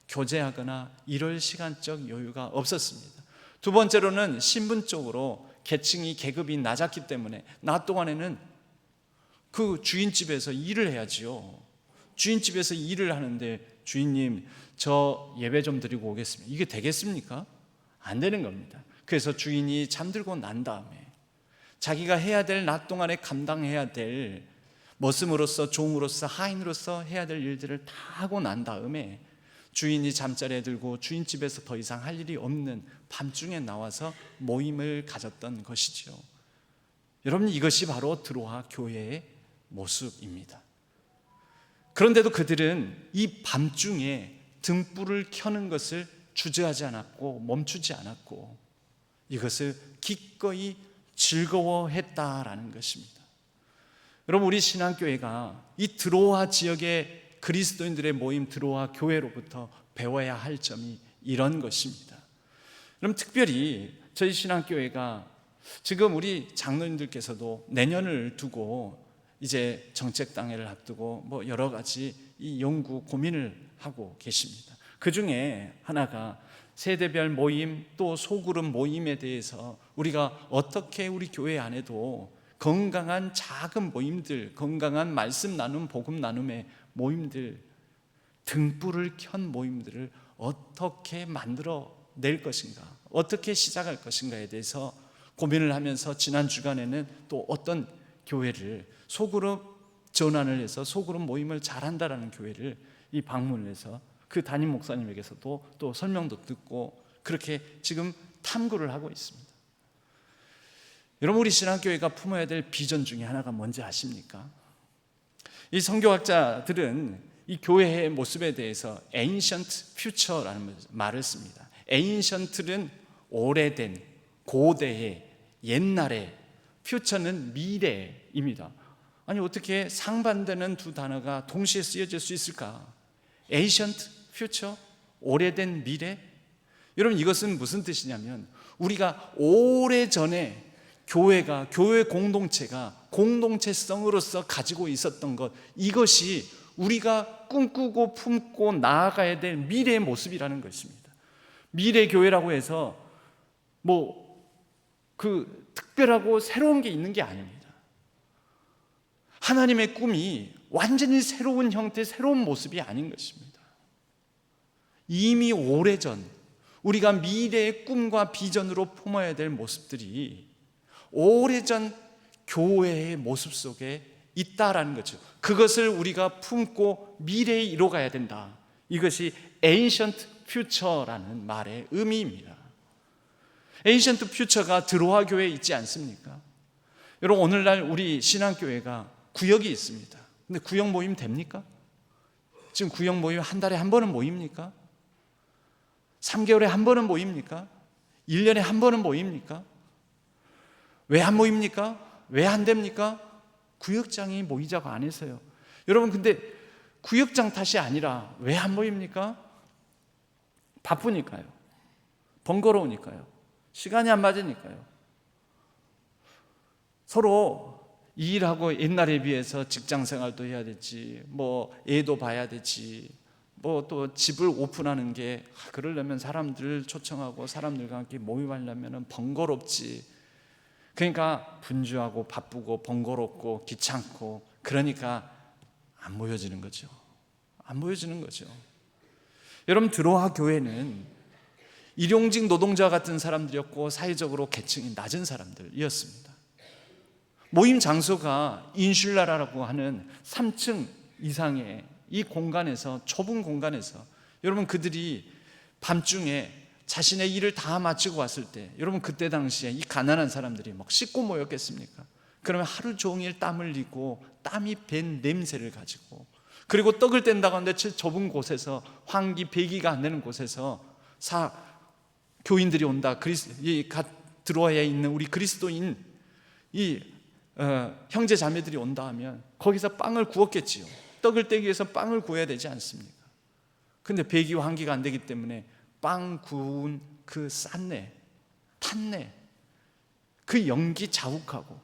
S3: 교제하거나 이럴 시간적 여유가 없었습니다. 두 번째로는 신분적으로 계층이 계급이 낮았기 때문에 낮 동안에는 그 주인집에서 일을 해야지요. 주인집에서 일을 하는데 주인님 저 예배 좀 드리고 오겠습니다. 이게 되겠습니까? 안 되는 겁니다. 그래서 주인이 잠들고 난 다음에 자기가 해야 될 낮 동안에 감당해야 될 머슴으로서 종으로서 하인으로서 해야 될 일들을 다 하고 난 다음에 주인이 잠자리에 들고 주인집에서 더 이상 할 일이 없는 밤중에 나와서 모임을 가졌던 것이죠. 여러분, 이것이 바로 드로아 교회의 모습입니다. 그런데도 그들은 이 밤중에 등불을 켜는 것을 주저하지 않았고 멈추지 않았고 이것을 기꺼이 즐거워했다라는 것입니다. 여러분, 우리 신앙교회가 이 드로아 지역의 그리스도인들의 모임 드로아 교회로부터 배워야 할 점이 이런 것입니다. 그럼 특별히 저희 신앙교회가 지금 우리 장로님들께서도 내년을 두고 이제 정책당회를 앞두고 뭐 여러 가지 이 연구 고민을 하고 계십니다. 그 중에 하나가 세대별 모임 또 소그룹 모임에 대해서 우리가 어떻게 우리 교회 안에도 건강한 작은 모임들, 건강한 말씀 나눔, 복음 나눔의 모임들, 등불을 켠 모임들을 어떻게 만들어 낼 것인가, 어떻게 시작할 것인가에 대해서 고민을 하면서 지난 주간에는 또 어떤 교회를 소그룹 전환을 해서 소그룹 모임을 잘한다라는 교회를 이 방문을 해서 그 담임 목사님에게서도 또 설명도 듣고 그렇게 지금 탐구를 하고 있습니다. 여러분, 우리 신앙교회가 품어야 될 비전 중에 하나가 뭔지 아십니까? 이 선교학자들은 이 교회의 모습에 대해서 ancient future라는 말을 씁니다. ancient는 오래된, 고대의, 옛날의, future는 미래입니다. 아니, 어떻게 상반되는 두 단어가 동시에 쓰여질 수 있을까? ancient future, 오래된 미래. 여러분, 이것은 무슨 뜻이냐면 우리가 오래전에 교회가, 교회 공동체가 공동체성으로서 가지고 있었던 것, 이것이 우리가 꿈꾸고 품고 나아가야 될 미래의 모습이라는 것입니다. 미래 교회라고 해서 뭐 그 특별하고 새로운 게 있는 게 아닙니다. 하나님의 꿈이 완전히 새로운 형태, 새로운 모습이 아닌 것입니다. 이미 오래전 우리가 미래의 꿈과 비전으로 품어야 될 모습들이 오래전 교회의 모습 속에 있다라는 거죠. 그것을 우리가 품고 미래에 이뤄가야 된다. 이것이 ancient future라는 말의 의미입니다. ancient future가 드로아 교회에 있지 않습니까? 여러분, 오늘날 우리 신앙교회가 구역이 있습니다. 근데 구역 모임 됩니까? 지금 구역 모임 한 달에 한 번은 모입니까? 3개월에 한 번은 모입니까? 1년에 한 번은 모입니까? 왜 안 모입니까? 왜 안 됩니까? 구역장이 모이자고 안 해서요. 여러분, 근데 구역장 탓이 아니라 왜 안 모입니까? 바쁘니까요. 번거로우니까요. 시간이 안 맞으니까요. 서로 이 일하고 옛날에 비해서 직장 생활도 해야 되지, 뭐 애도 봐야 되지, 뭐 또 집을 오픈하는 게 그러려면 사람들 초청하고 사람들과 함께 모임하려면 번거롭지. 그러니까 분주하고 바쁘고 번거롭고 귀찮고 그러니까 안 모여지는 거죠. 안 모여지는 거죠. 여러분, 드로아 교회는 일용직 노동자 같은 사람들이었고 사회적으로 계층이 낮은 사람들이었습니다. 모임 장소가 인슐라라고 하는 3층 이상의 이 공간에서, 좁은 공간에서 여러분, 그들이 밤중에 자신의 일을 다 마치고 왔을 때, 여러분 그때 당시에 이 가난한 사람들이 막 씻고 모였겠습니까? 그러면 하루 종일 땀 흘리고 땀이 밴 냄새를 가지고, 그리고 떡을 뗀다고 하는데 좁은 곳에서, 환기 배기가 안 되는 곳에서 교인들이 온다. 드로아에 있는 우리 그리스도인 형제 자매들이 온다 하면 거기서 빵을 구웠겠지요. 떡을 떼기 위해서 빵을 구워야 되지 않습니까? 근데 배기와 환기가 안 되기 때문에 빵 구운 그 싼내, 탄내, 그 연기 자욱하고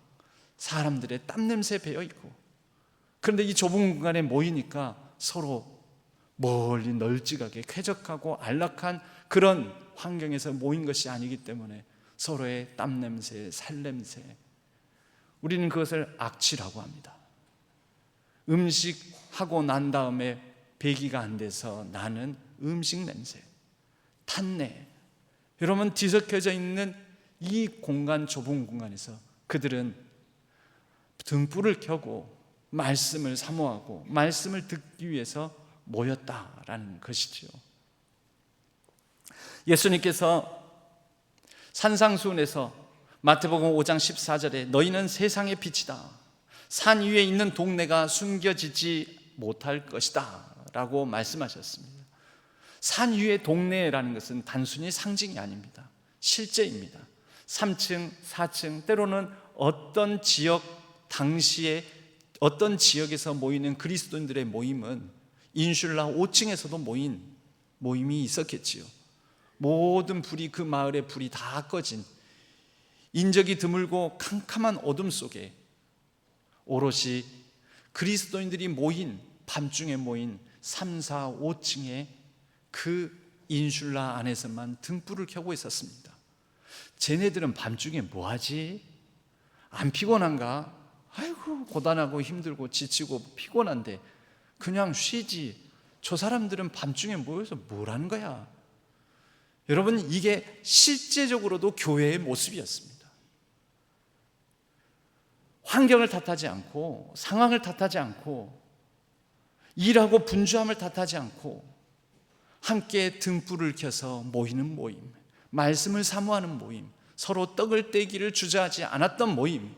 S3: 사람들의 땀냄새 배어있고, 그런데 이 좁은 공간에 모이니까 서로 멀리 널찍하게 쾌적하고 안락한 그런 환경에서 모인 것이 아니기 때문에 서로의 땀냄새, 살냄새, 우리는 그것을 악취라고 합니다. 음식하고 난 다음에 배기가 안 돼서 나는 음식 냄새, 탄내. 여러분, 뒤섞여져 있는 이 공간, 좁은 공간에서 그들은 등불을 켜고 말씀을 사모하고 말씀을 듣기 위해서 모였다라는 것이지요. 예수님께서 산상수훈에서 마태복음 5장 14절에 너희는 세상의 빛이다. 산 위에 있는 동네가 숨겨지지 못할 것이다 라고 말씀하셨습니다. 산 위의 동네라는 것은 단순히 상징이 아닙니다. 실제입니다. 3층, 4층, 때로는 어떤 지역, 당시에 어떤 지역에서 모이는 그리스도인들의 모임은 인슐라 5층에서도 모임이 있었겠지요. 모든 불이, 그 마을의 불이 다 꺼진 인적이 드물고 캄캄한 어둠 속에 오롯이 그리스도인들이 모인, 밤중에 모인 3, 4, 5층의 그 인슐라 안에서만 등불을 켜고 있었습니다. 쟤네들은 밤중에 뭐하지? 안 피곤한가? 아이고, 고단하고 힘들고 지치고 피곤한데 그냥 쉬지. 저 사람들은 밤중에 모여서 뭘 하는 거야? 여러분, 이게 실제적으로도 교회의 모습이었습니다. 환경을 탓하지 않고, 상황을 탓하지 않고, 일하고 분주함을 탓하지 않고, 함께 등불을 켜서 모이는 모임, 말씀을 사모하는 모임, 서로 떡을 떼기를 주저하지 않았던 모임,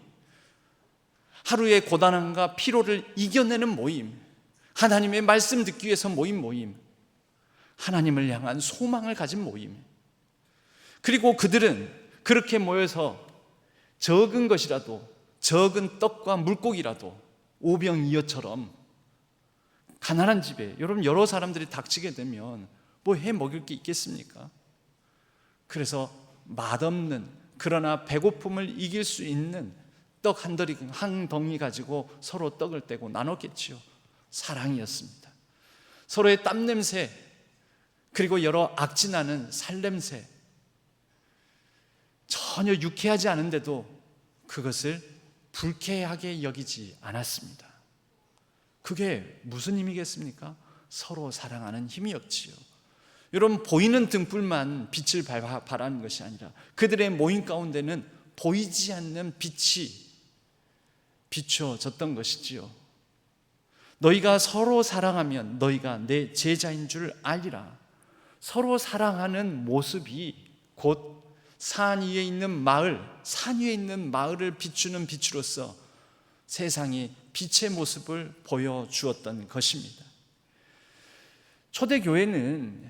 S3: 하루의 고단함과 피로를 이겨내는 모임, 하나님의 말씀 듣기 위해서 모임, 하나님을 향한 소망을 가진 모임. 그리고 그들은 그렇게 모여서 적은 것이라도, 적은 떡과 물고기라도 오병이어처럼 가난한 집에, 여러분 여러 사람들이 닥치게 되면 뭐 해 먹일 게 있겠습니까? 그래서 맛없는, 그러나 배고픔을 이길 수 있는 떡 한 덩이 가지고 서로 떡을 떼고 나눴겠지요. 사랑이었습니다. 서로의 땀냄새, 그리고 여러 악진나는 살냄새, 전혀 유쾌하지 않은데도 그것을 불쾌하게 여기지 않았습니다. 그게 무슨 힘이겠습니까? 서로 사랑하는 힘이었지요. 여러분, 보이는 등불만 빛을 발하는 것이 아니라 그들의 모임 가운데는 보이지 않는 빛이 비춰졌던 것이지요. 너희가 서로 사랑하면 너희가 내 제자인 줄 알리라. 서로 사랑하는 모습이 곧 산 위에 있는 마을을 비추는 빛으로서 세상이 빛의 모습을 보여주었던 것입니다. 초대교회는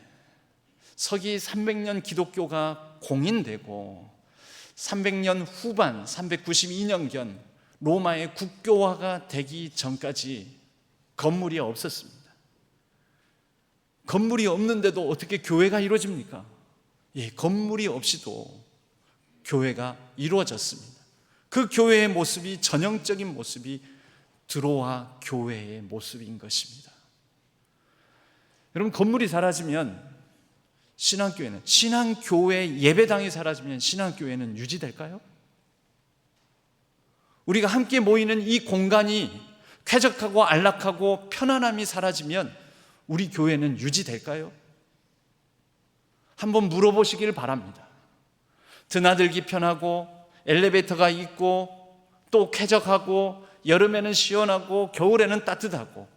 S3: 서기 300년 기독교가 공인되고 300년 후반 392년경 로마의 국교화가 되기 전까지 건물이 없었습니다. 건물이 없는데도 어떻게 교회가 이루어집니까? 건물이 없이도 교회가 이루어졌습니다. 그 교회의 모습이, 전형적인 모습이 드로아 교회의 모습인 것입니다. 여러분, 건물이 사라지면 신앙교회는, 신앙교회 예배당이 사라지면 신앙교회는 유지될까요? 우리가 함께 모이는 이 공간이 쾌적하고 안락하고 편안함이 사라지면 우리 교회는 유지될까요? 한번 물어보시길 바랍니다. 드나들기 편하고 엘리베이터가 있고 또 쾌적하고 여름에는 시원하고 겨울에는 따뜻하고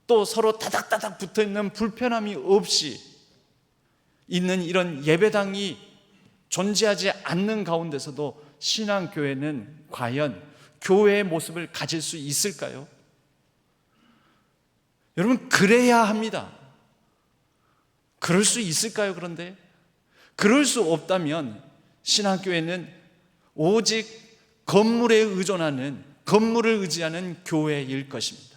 S3: 또 서로 따닥따닥 붙어있는 불편함이 없이 있는 이런 예배당이 존재하지 않는 가운데서도 신앙교회는 과연 교회의 모습을 가질 수 있을까요? 여러분, 그래야 합니다. 그럴 수 있을까요? 그런데 그럴 수 없다면 신앙교회는 오직 건물에 의존하는, 건물을 의지하는 교회일 것입니다.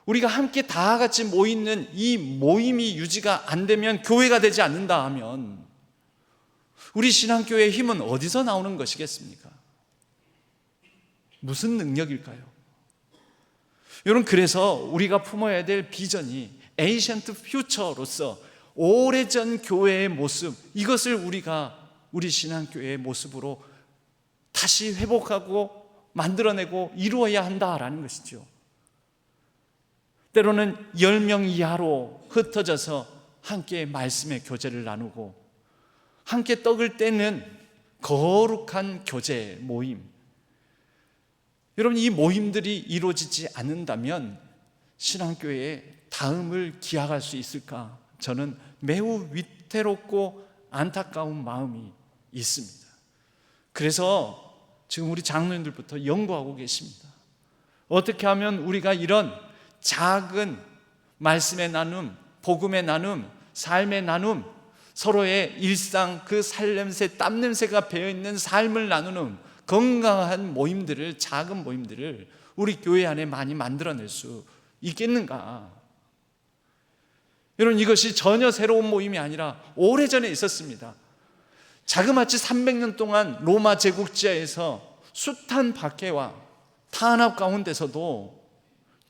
S3: 우리가 함께 다 같이 모이는 이 모임이 유지가 안 되면, 교회가 되지 않는다 하면 우리 신앙교회의 힘은 어디서 나오는 것이겠습니까? 무슨 능력일까요? 여러분, 그래서 우리가 품어야 될 비전이 에이션트 퓨처로서 오래전 교회의 모습, 이것을 우리 신앙교회의 모습으로 다시 회복하고 만들어내고 이루어야 한다라는 것이죠. 때로는 10명 이하로 흩어져서 함께 말씀의 교제를 나누고 함께 떡을 떼는 거룩한 교제 모임, 여러분, 이 모임들이 이루어지지 않는다면 신앙교회의 다음을 기약할 수 있을까? 저는 매우 위태롭고 안타까운 마음이 있습니다. 그래서 지금 우리 장로님들부터 연구하고 계십니다. 어떻게 하면 우리가 이런 작은 말씀의 나눔, 복음의 나눔, 삶의 나눔, 서로의 일상, 그 살냄새, 땀냄새가 배어있는 삶을 나누는 건강한 모임들을, 작은 모임들을 우리 교회 안에 많이 만들어낼 수 있겠는가? 여러분, 이것이 전혀 새로운 모임이 아니라 오래전에 있었습니다. 자그마치 300년 동안 로마 제국지하에서 숱한 박해와 탄압 가운데서도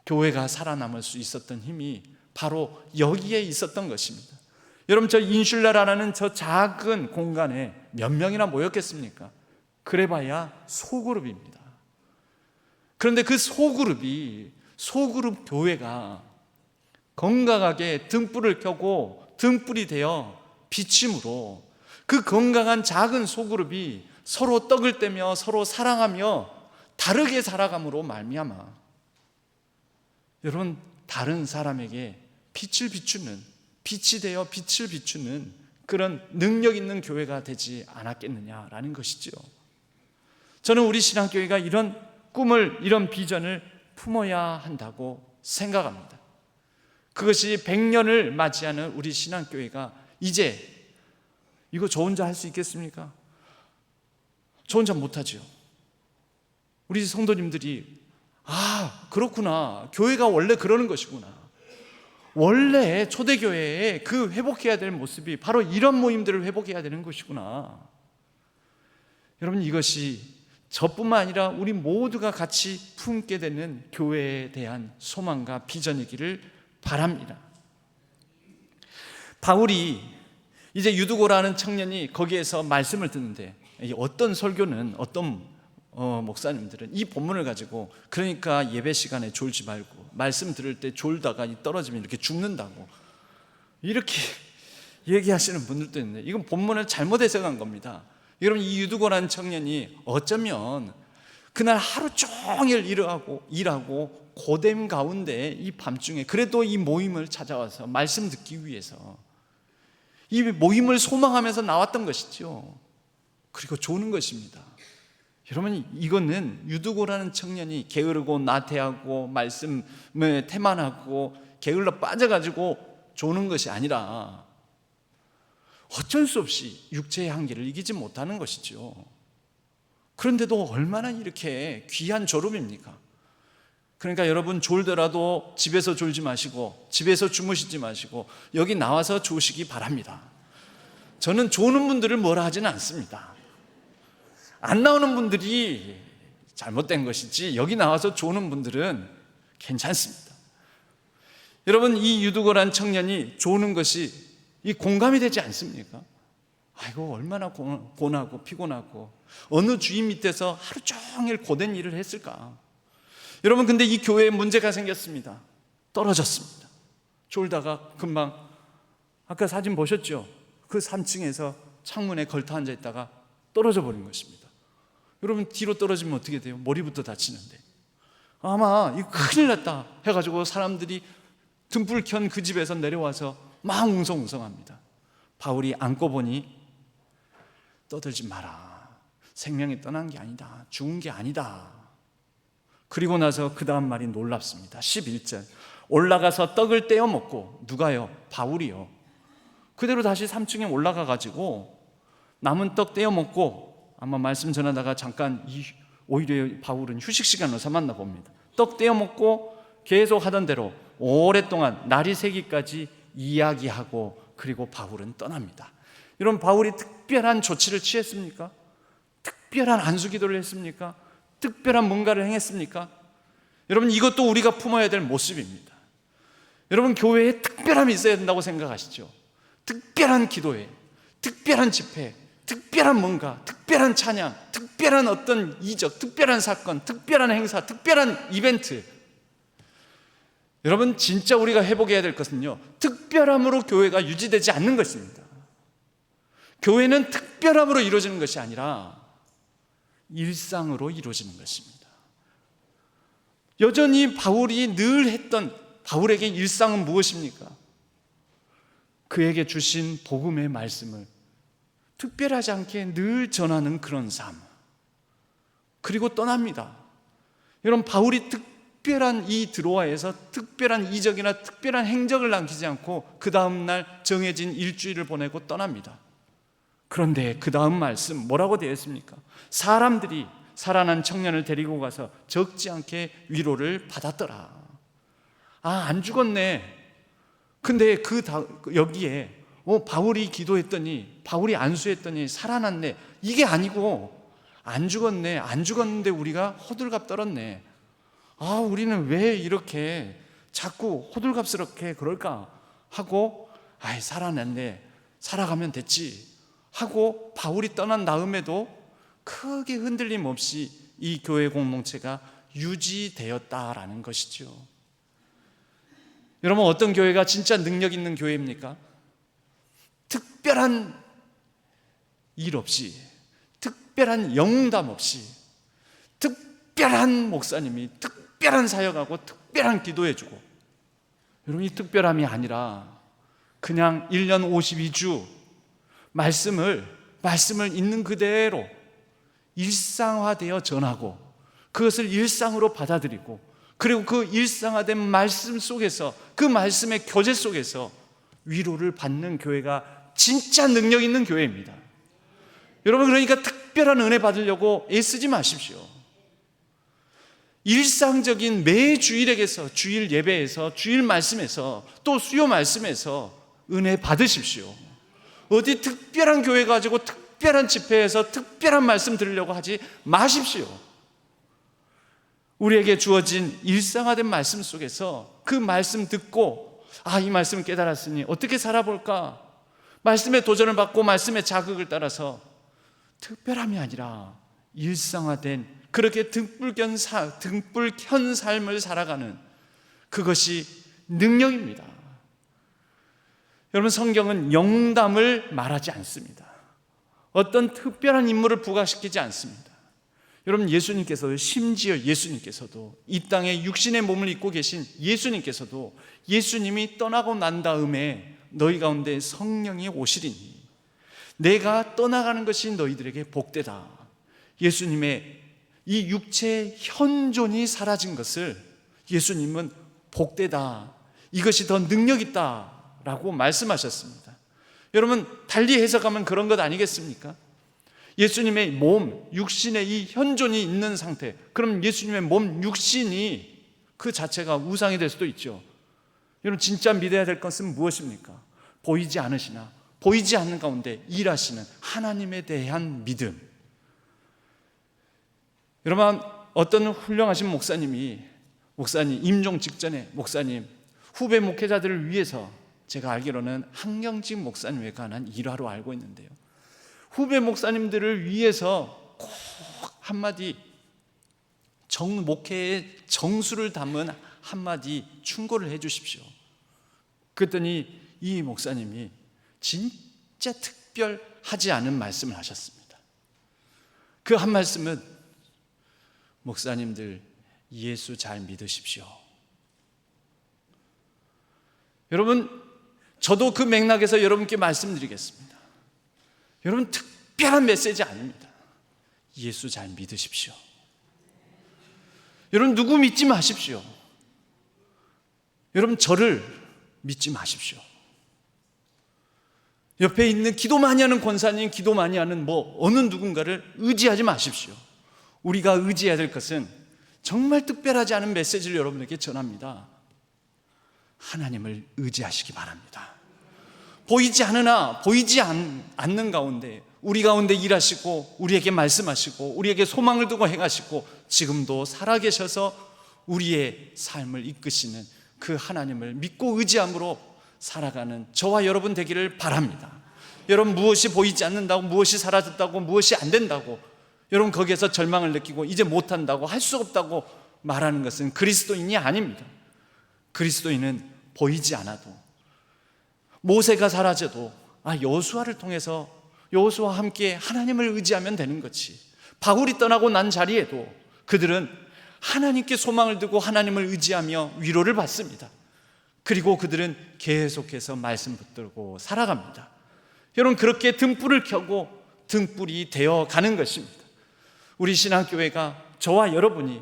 S3: 교회가 살아남을 수 있었던 힘이 바로 여기에 있었던 것입니다. 여러분, 저 인슐라라는 저 작은 공간에 몇 명이나 모였겠습니까? 그래봐야 소그룹입니다. 그런데 그 소그룹 교회가 건강하게 등불을 켜고 등불이 되어 비침으로 그 건강한 작은 소그룹이 서로 떡을 떼며 서로 사랑하며 다르게 살아감으로 말미암아 여러분, 다른 사람에게 빛을 비추는, 빛이 되어 빛을 비추는 그런 능력 있는 교회가 되지 않았겠느냐라는 것이죠. 저는 우리 신앙교회가 이런 꿈을, 이런 비전을 품어야 한다고 생각합니다. 그것이 100년을 맞이하는 우리 신앙교회가 이제 이거 저 혼자 할 수 있겠습니까? 저 혼자 못하죠. 우리 성도님들이 그렇구나, 교회가 원래 그러는 것이구나, 원래 초대교회에 그 회복해야 될 모습이 바로 이런 모임들을 회복해야 되는 것이구나. 여러분, 이것이 저뿐만 아니라 우리 모두가 같이 품게 되는 교회에 대한 소망과 비전이기를 바랍니다. 바울이 이제 유두고라는 청년이 거기에서 말씀을 듣는데, 어떤 설교는, 어떤 목사님들은 이 본문을 가지고, 그러니까 예배 시간에 졸지 말고 말씀 들을 때 졸다가 떨어지면 이렇게 죽는다고 이렇게 얘기하시는 분들도 있는데, 이건 본문을 잘못 해석한 겁니다. 여러분, 이 유두고라는 청년이 어쩌면 그날 하루 종일 일하고 고됨 가운데 이 밤중에 그래도 이 모임을 찾아와서 말씀 듣기 위해서 이 모임을 소망하면서 나왔던 것이죠. 그리고 조는 것입니다. 여러분, 이거는 유두고라는 청년이 게으르고 나태하고 말씀에 태만하고 게을러 빠져가지고 조는 것이 아니라 어쩔 수 없이 육체의 한계를 이기지 못하는 것이죠. 그런데도 얼마나 이렇게 귀한 졸음입니까? 그러니까 여러분, 졸더라도 집에서 졸지 마시고 집에서 주무시지 마시고 여기 나와서 조시기 바랍니다. 저는 조는 분들을 뭐라 하지는 않습니다. 안 나오는 분들이 잘못된 것이지 여기 나와서 조는 분들은 괜찮습니다. 여러분, 이 유두고란 청년이 조는 것이 이 공감이 되지 않습니까? 아이고, 얼마나 고나고 피곤하고 어느 주인 밑에서 하루 종일 고된 일을 했을까. 여러분, 근데 이 교회에 문제가 생겼습니다. 떨어졌습니다. 졸다가 금방, 아까 사진 보셨죠? 그 3층에서 창문에 걸터 앉아 있다가 떨어져 버린 것입니다. 여러분, 뒤로 떨어지면 어떻게 돼요? 머리부터 다치는데. 아마 이거 큰일 났다 해가지고 사람들이 등불 켠 그 집에서 내려와서 막 웅성웅성합니다. 바울이 안고 보니 떠들지 마라. 생명이 떠난 게 아니다. 죽은 게 아니다. 그리고 나서 그 다음 말이 놀랍습니다. 11절. 올라가서 떡을 떼어 먹고, 누가요? 바울이요. 그대로 다시 3층에 올라가 가지고 남은 떡 떼어 먹고, 아마 말씀 전하다가 잠깐 오히려 바울은 휴식 시간으로 삼았나 봅니다. 떡 떼어 먹고 계속 하던 대로 오랫동안 날이 새기까지 이야기하고, 그리고 바울은 떠납니다. 여러분, 바울이 특별한 조치를 취했습니까? 특별한 안수 기도를 했습니까? 특별한 뭔가를 행했습니까? 여러분, 이것도 우리가 품어야 될 모습입니다. 여러분, 교회에 특별함이 있어야 된다고 생각하시죠? 특별한 기도회, 특별한 집회, 특별한 뭔가, 특별한 찬양, 특별한 어떤 이적, 특별한 사건, 특별한 행사, 특별한 이벤트. 여러분, 진짜 우리가 회복해야 될 것은요, 특별함으로 교회가 유지되지 않는 것입니다. 교회는 특별함으로 이루어지는 것이 아니라 일상으로 이루어지는 것입니다. 여전히 바울이 늘 했던, 바울에게 일상은 무엇입니까? 그에게 주신 복음의 말씀을 특별하지 않게 늘 전하는 그런 삶. 그리고 떠납니다. 여러분, 바울이 특별한 이 드로아에서 특별한 이적이나 특별한 행적을 남기지 않고 그 다음날 정해진 일주일을 보내고 떠납니다. 그런데 그 다음 말씀 뭐라고 되어 있습니까? 사람들이 살아난 청년을 데리고 가서 적지 않게 위로를 받았더라. 아, 안 죽었네. 근데 여기에 바울이 기도했더니, 바울이 안수했더니 살아났네. 이게 아니고, 안 죽었네. 안 죽었는데 우리가 호들갑 떨었네. 아, 우리는 왜 이렇게 자꾸 호들갑스럽게 그럴까 하고, 아이, 살아났네. 살아가면 됐지 하고 바울이 떠난 다음에도 크게 흔들림 없이 이 교회 공동체가 유지되었다라는 것이죠. 여러분, 어떤 교회가 진짜 능력 있는 교회입니까? 특별한 일 없이, 특별한 영담 없이, 특별한 목사님이 특별한 사역하고 특별한 기도해주고, 여러분, 이 특별함이 아니라 그냥 1년 52주 말씀을 있는 그대로 일상화되어 전하고, 그것을 일상으로 받아들이고, 그리고 그 일상화된 말씀 속에서, 그 말씀의 교제 속에서 위로를 받는 교회가 진짜 능력 있는 교회입니다. 여러분, 그러니까 특별한 은혜 받으려고 애쓰지 마십시오. 일상적인 매 주일에게서, 주일 예배에서, 주일 말씀에서, 또 수요 말씀에서 은혜 받으십시오. 어디 특별한 교회 가지고 특별한 집회에서 특별한 말씀 들으려고 하지 마십시오. 우리에게 주어진 일상화된 말씀 속에서 그 말씀 듣고, 아, 이 말씀 깨달았으니 어떻게 살아볼까? 말씀에 도전을 받고 말씀의 자극을 따라서 특별함이 아니라 일상화된, 그렇게 등불 켠 삶을 살아가는, 그것이 능력입니다. 여러분, 성경은 영담을 말하지 않습니다. 어떤 특별한 인물을 부각시키지 않습니다. 여러분, 심지어 예수님께서도, 이 땅에 육신의 몸을 입고 계신 예수님께서도, 예수님이 떠나고 난 다음에 너희 가운데 성령이 오시리니 내가 떠나가는 것이 너희들에게 복되다. 예수님의 이 육체의 현존이 사라진 것을 예수님은 복되다, 이것이 더 능력 있다 라고 말씀하셨습니다. 여러분, 달리 해석하면 그런 것 아니겠습니까? 예수님의 몸, 육신의 이 현존이 있는 상태, 그럼 예수님의 몸, 육신이 그 자체가 우상이 될 수도 있죠. 여러분, 진짜 믿어야 될 것은 무엇입니까? 보이지 않으시나 보이지 않는 가운데 일하시는 하나님에 대한 믿음. 여러분, 어떤 훌륭하신 목사님 임종 직전에, 목사님 후배 목회자들을 위해서 제가 알기로는 한경직 목사님에 관한 일화로 알고 있는데요, 후배 목사님들을 위해서 꼭 한마디 목회의 정수를 담은 한마디 충고를 해 주십시오. 그랬더니 이 목사님이 진짜 특별하지 않은 말씀을 하셨습니다. 그 한 말씀은, 목사님들 예수 잘 믿으십시오. 여러분, 저도 그 맥락에서 여러분께 말씀드리겠습니다. 여러분, 특별한 메시지 아닙니다. 예수 잘 믿으십시오. 여러분, 누구 믿지 마십시오. 여러분, 저를 믿지 마십시오. 옆에 있는 기도 많이 하는 권사님, 기도 많이 하는 어느 누군가를 의지하지 마십시오. 우리가 의지해야 될 것은 정말 특별하지 않은 메시지를 여러분에게 전합니다. 하나님을 의지하시기 바랍니다. 보이지 않으나 보이지 않는 가운데 우리 가운데 일하시고 우리에게 말씀하시고 우리에게 소망을 두고 행하시고 지금도 살아계셔서 우리의 삶을 이끄시는 그 하나님을 믿고 의지함으로 살아가는 저와 여러분 되기를 바랍니다. 여러분, 무엇이 보이지 않는다고, 무엇이 사라졌다고, 무엇이 안 된다고, 여러분 거기에서 절망을 느끼고 이제 못한다고, 할 수 없다고 말하는 것은 그리스도인이 아닙니다. 그리스도인은 보이지 않아도, 모세가 사라져도 여호수아를 통해서 여호수아와 함께 하나님을 의지하면 되는 거지. 바울이 떠나고 난 자리에도 그들은 하나님께 소망을 두고 하나님을 의지하며 위로를 받습니다. 그리고 그들은 계속해서 말씀 붙들고 살아갑니다. 여러분, 그렇게 등불을 켜고 등불이 되어 가는 것입니다. 우리 신앙교회가, 저와 여러분이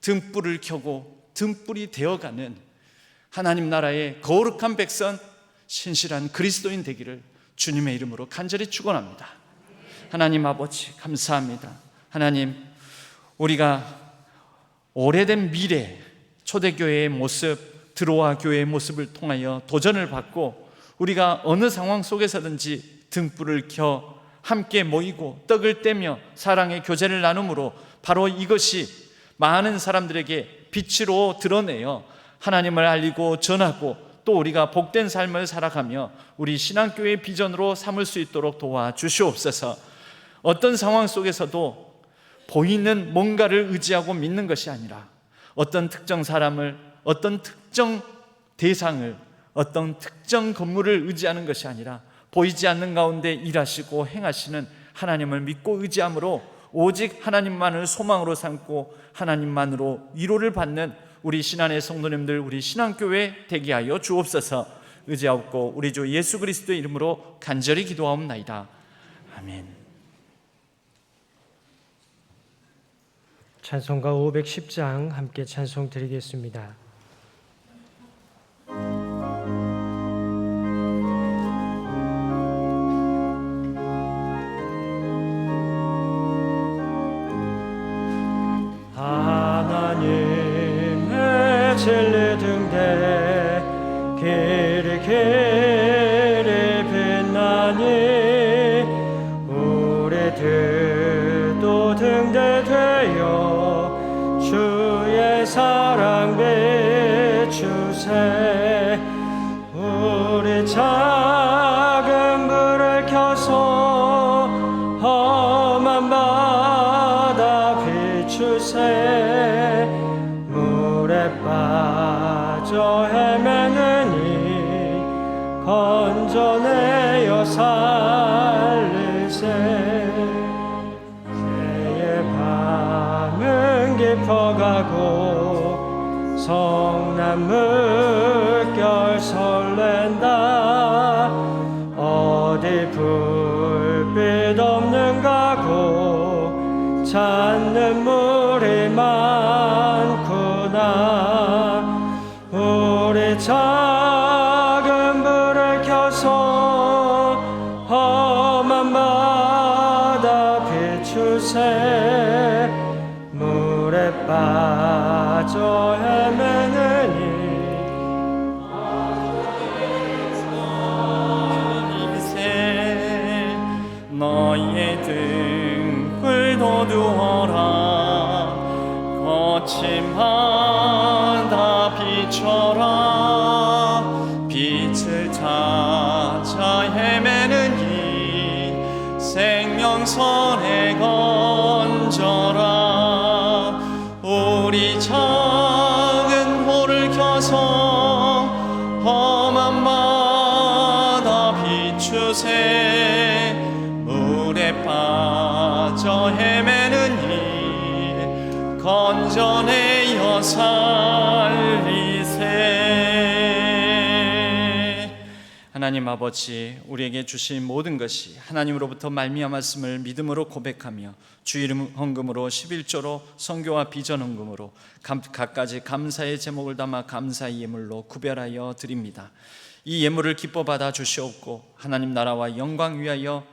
S3: 등불을 켜고 등불이 되어가는 하나님 나라의 거룩한 백성, 신실한 그리스도인 되기를 주님의 이름으로 간절히 축원합니다. 하나님 아버지, 감사합니다. 하나님, 우리가 오래된 미래 초대교회의 모습, 드로아 교회의 모습을 통하여 도전을 받고 우리가 어느 상황 속에서든지 등불을 켜 함께 모이고 떡을 떼며 사랑의 교제를 나눔으로 바로 이것이 많은 사람들에게 빛으로 드러내어 하나님을 알리고 전하고 또 우리가 복된 삶을 살아가며 우리 신앙교회의 비전으로 삼을 수 있도록 도와주시옵소서. 어떤 상황 속에서도 보이는 뭔가를 의지하고 믿는 것이 아니라 어떤 특정 사람을, 어떤 특정 대상을, 어떤 특정 건물을 의지하는 것이 아니라 보이지 않는 가운데 일하시고 행하시는 하나님을 믿고 의지함으로 오직 하나님만을 소망으로 삼고 하나님만으로 위로를 받는 우리 신안의 성도님들, 우리 신앙교회 되게 하여 주옵소서. 의지하옵고 우리 주 예수 그리스도의 이름으로 간절히 기도하옵나이다. 아멘.
S1: 찬송가 510장 함께 찬송 드리겠습니다. 하나님의 진리 등대 길이 빛나니 우리 뜻도 등대되어 주의 사랑 비추세. 우리 작은 불을 켜서 험한 바다 비추세. 물에 빠져 헤매느니 건져내어 살리세. 새의 밤은 깊어가고 성난 물결 설렌다. 어디 불빛 없는가 고 찾는 물이 많구나. 우리 작은 불을 켜서 험한 바다 비추세. 물에 빠져 헤매느니
S3: 이세 너의 등불 도두어라. 거친 바다 비춰라. 하나님 아버지, 우리에게 주신 모든 것이 하나님으로부터 말미암았음을 믿음으로 고백하며 주 이름 헌금으로 11조로 선교와 비전 헌금으로 각가지 감사의 제목을 담아 감사의 예물로 구별하여 드립니다. 이 예물을 기뻐 받아 주시옵고 하나님 나라와 영광 위하여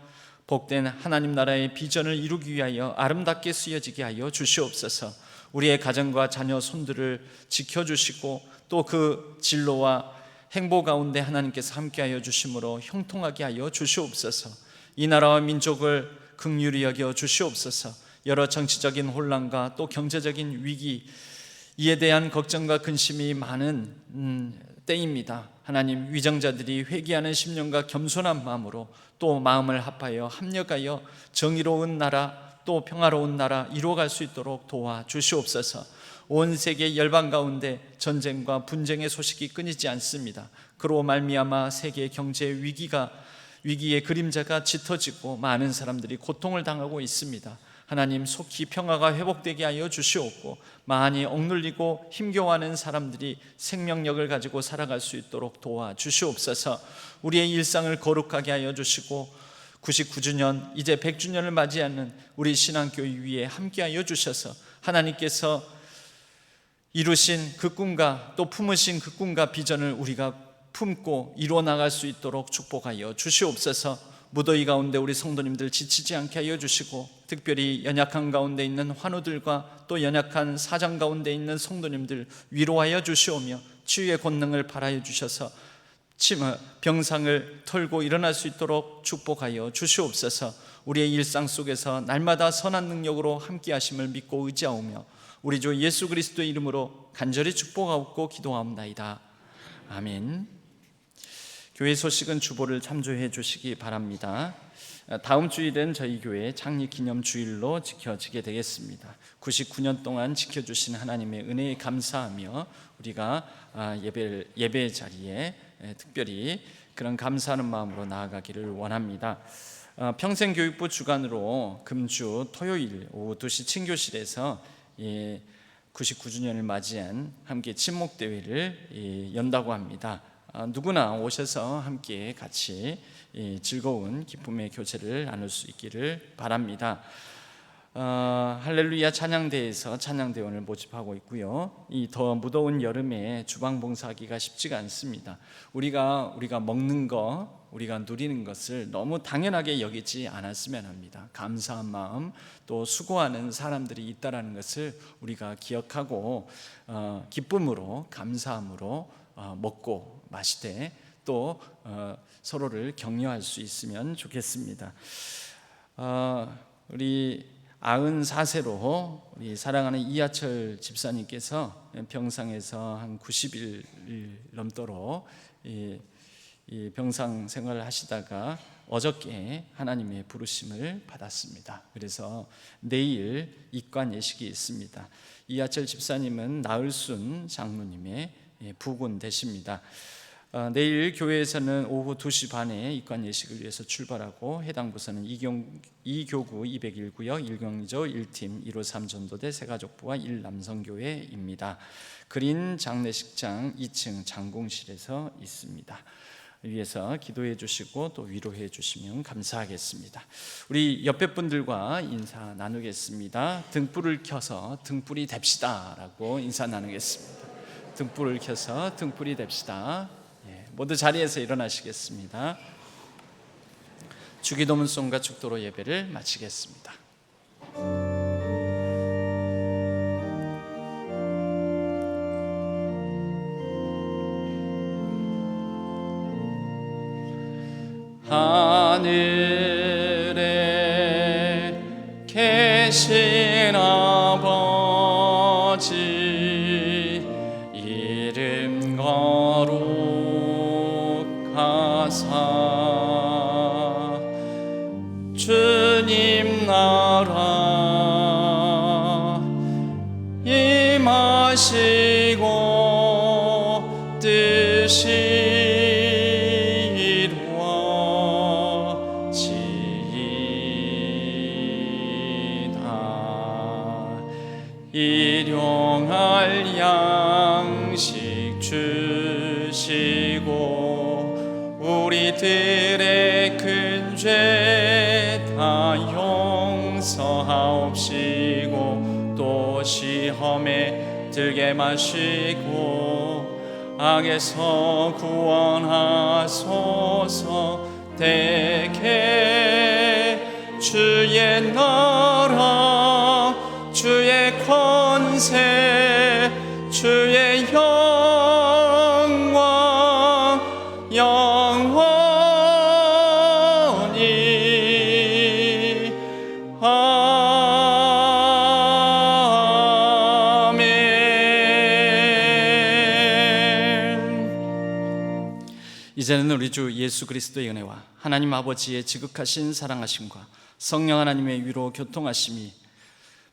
S3: 복된 하나님 나라의 비전을 이루기 위하여 아름답게 쓰여지게 하여 주시옵소서. 우리의 가정과 자녀 손들을 지켜주시고 또 그 진로와 행보 가운데 하나님께서 함께하여 주심으로 형통하게 하여 주시옵소서. 이 나라와 민족을 긍휼히 여겨 주시옵소서. 여러 정치적인 혼란과 또 경제적인 위기, 이에 대한 걱정과 근심이 많은 때입니다. 하나님, 위정자들이 회개하는 심령과 겸손한 마음으로 또 마음을 합하여 합력하여 정의로운 나라 또 평화로운 나라 이루어갈 수 있도록 도와주시옵소서. 온 세계 열방 가운데 전쟁과 분쟁의 소식이 끊이지 않습니다. 그로 말미암아 세계 경제 위기의 그림자가 짙어지고 많은 사람들이 고통을 당하고 있습니다. 하나님, 속히 평화가 회복되게 하여 주시옵고 많이 억눌리고 힘겨워하는 사람들이 생명력을 가지고 살아갈 수 있도록 도와주시옵소서. 우리의 일상을 거룩하게 하여 주시고 99주년 이제 100주년을 맞이하는 우리 신앙교회 위에 함께하여 주셔서 하나님께서 이루신 그 꿈과 또 품으신 그 꿈과 비전을 우리가 품고 이루어 나갈 수 있도록 축복하여 주시옵소서. 무더위 가운데 우리 성도님들 지치지 않게 하여 주시고 특별히 연약한 가운데 있는 환우들과 또 연약한 사장 가운데 있는 성도님들 위로하여 주시오며 치유의 권능을 발하여 주셔서 병상을 털고 일어날 수 있도록 축복하여 주시옵소서. 우리의 일상 속에서 날마다 선한 능력으로 함께 하심을 믿고 의지하오며 우리 주 예수 그리스도의 이름으로 간절히 축복하옵고 기도하옵나이다. 아멘. 교회 소식은 주보를 참조해 주시기 바랍니다. 다음 주일은 저희 교회 창립 기념 주일로 지켜지게 되겠습니다. 99년 동안 지켜주신 하나님의 은혜에 감사하며 우리가 예배 자리에 특별히 그런 감사하는 마음으로 나아가기를 원합니다. 평생교육부 주관으로 금주 토요일 오후 2시 친교실에서 99주년을 맞이한 함께 친목대회를 연다고 합니다. 누구나 오셔서 함께 같이 즐거운 기쁨의 교제를 나눌 수 있기를 바랍니다. 할렐루야 찬양대에서 찬양대원을 모집하고 있고요. 이 더 무더운 여름에 주방 봉사하기가 쉽지가 않습니다. 우리가 먹는 거, 우리가 누리는 것을 너무 당연하게 여기지 않았으면 합니다. 감사한 마음, 또 수고하는 사람들이 있다라는 것을 우리가 기억하고 기쁨으로, 감사함으로 먹고 마시되 또 서로를 격려할 수 있으면 좋겠습니다. 우리 94세로 우리 사랑하는 이하철 집사님께서 병상에서 한 90일 넘도록 이 병상 생활을 하시다가 어저께 하나님의 부르심을 받았습니다. 그래서 내일 입관 예식이 있습니다. 이하철 집사님은 나을순 장로님의 부군 되십니다. 내일 교회에서는 오후 2시 반에 입관 예식을 위해서 출발하고 해당 부서는 이교구 201구역 1경조 1팀 153 전도대 새가족부와 1남성교회입니다. 그린 장례식장 2층 장공실에서 있습니다. 위에서 기도해 주시고 또 위로해 주시면 감사하겠습니다. 우리 옆에 분들과 인사 나누겠습니다. 등불을 켜서 등불이 됩시다 라고 인사 나누겠습니다. 등불을 켜서 등불이 됩시다. 모두 자리에서 일어나시겠습니다. 주기도문송과 축도로 예배를 마치겠습니다. 하늘에 계신 아버지 이름 거룩하사 주님 나라 임하시고 뜻이 일용할 양식 주시고 우리 우리들의 큰 죄 다 용서하옵시고 또 시험에 들게 마시고 악에서 구원하소서. 대개 주의 나라 주의 권세 주의 영광 영원히 아멘. 이제는 우리 주 예수 그리스도의 은혜와 하나님 아버지의 지극하신 사랑하심과 성령 하나님의 위로 교통하심이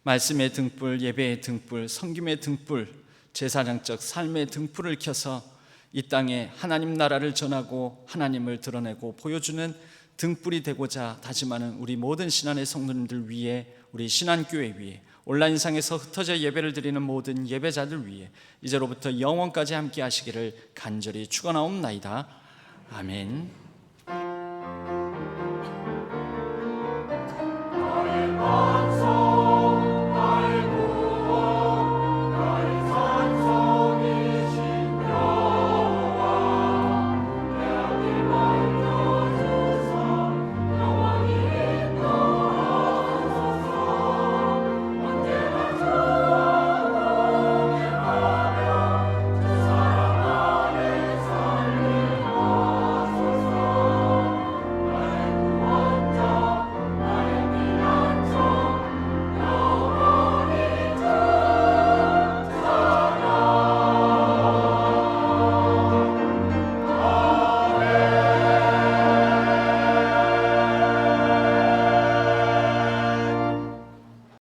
S3: 말씀의 등불, 예배의 등불, 섬김의 등불, 제사장적 삶의 등불을 켜서 이 땅에 하나님 나라를 전하고 하나님을 드러내고 보여주는 등불이 되고자 다짐하는 우리 모든 신안의 성도님들 위해, 우리 신안교회 위해, 온라인상에서 흩어져 예배를 드리는 모든 예배자들 위해 이제로부터 영원까지 함께 하시기를 간절히 축원하옵나이다. 아멘.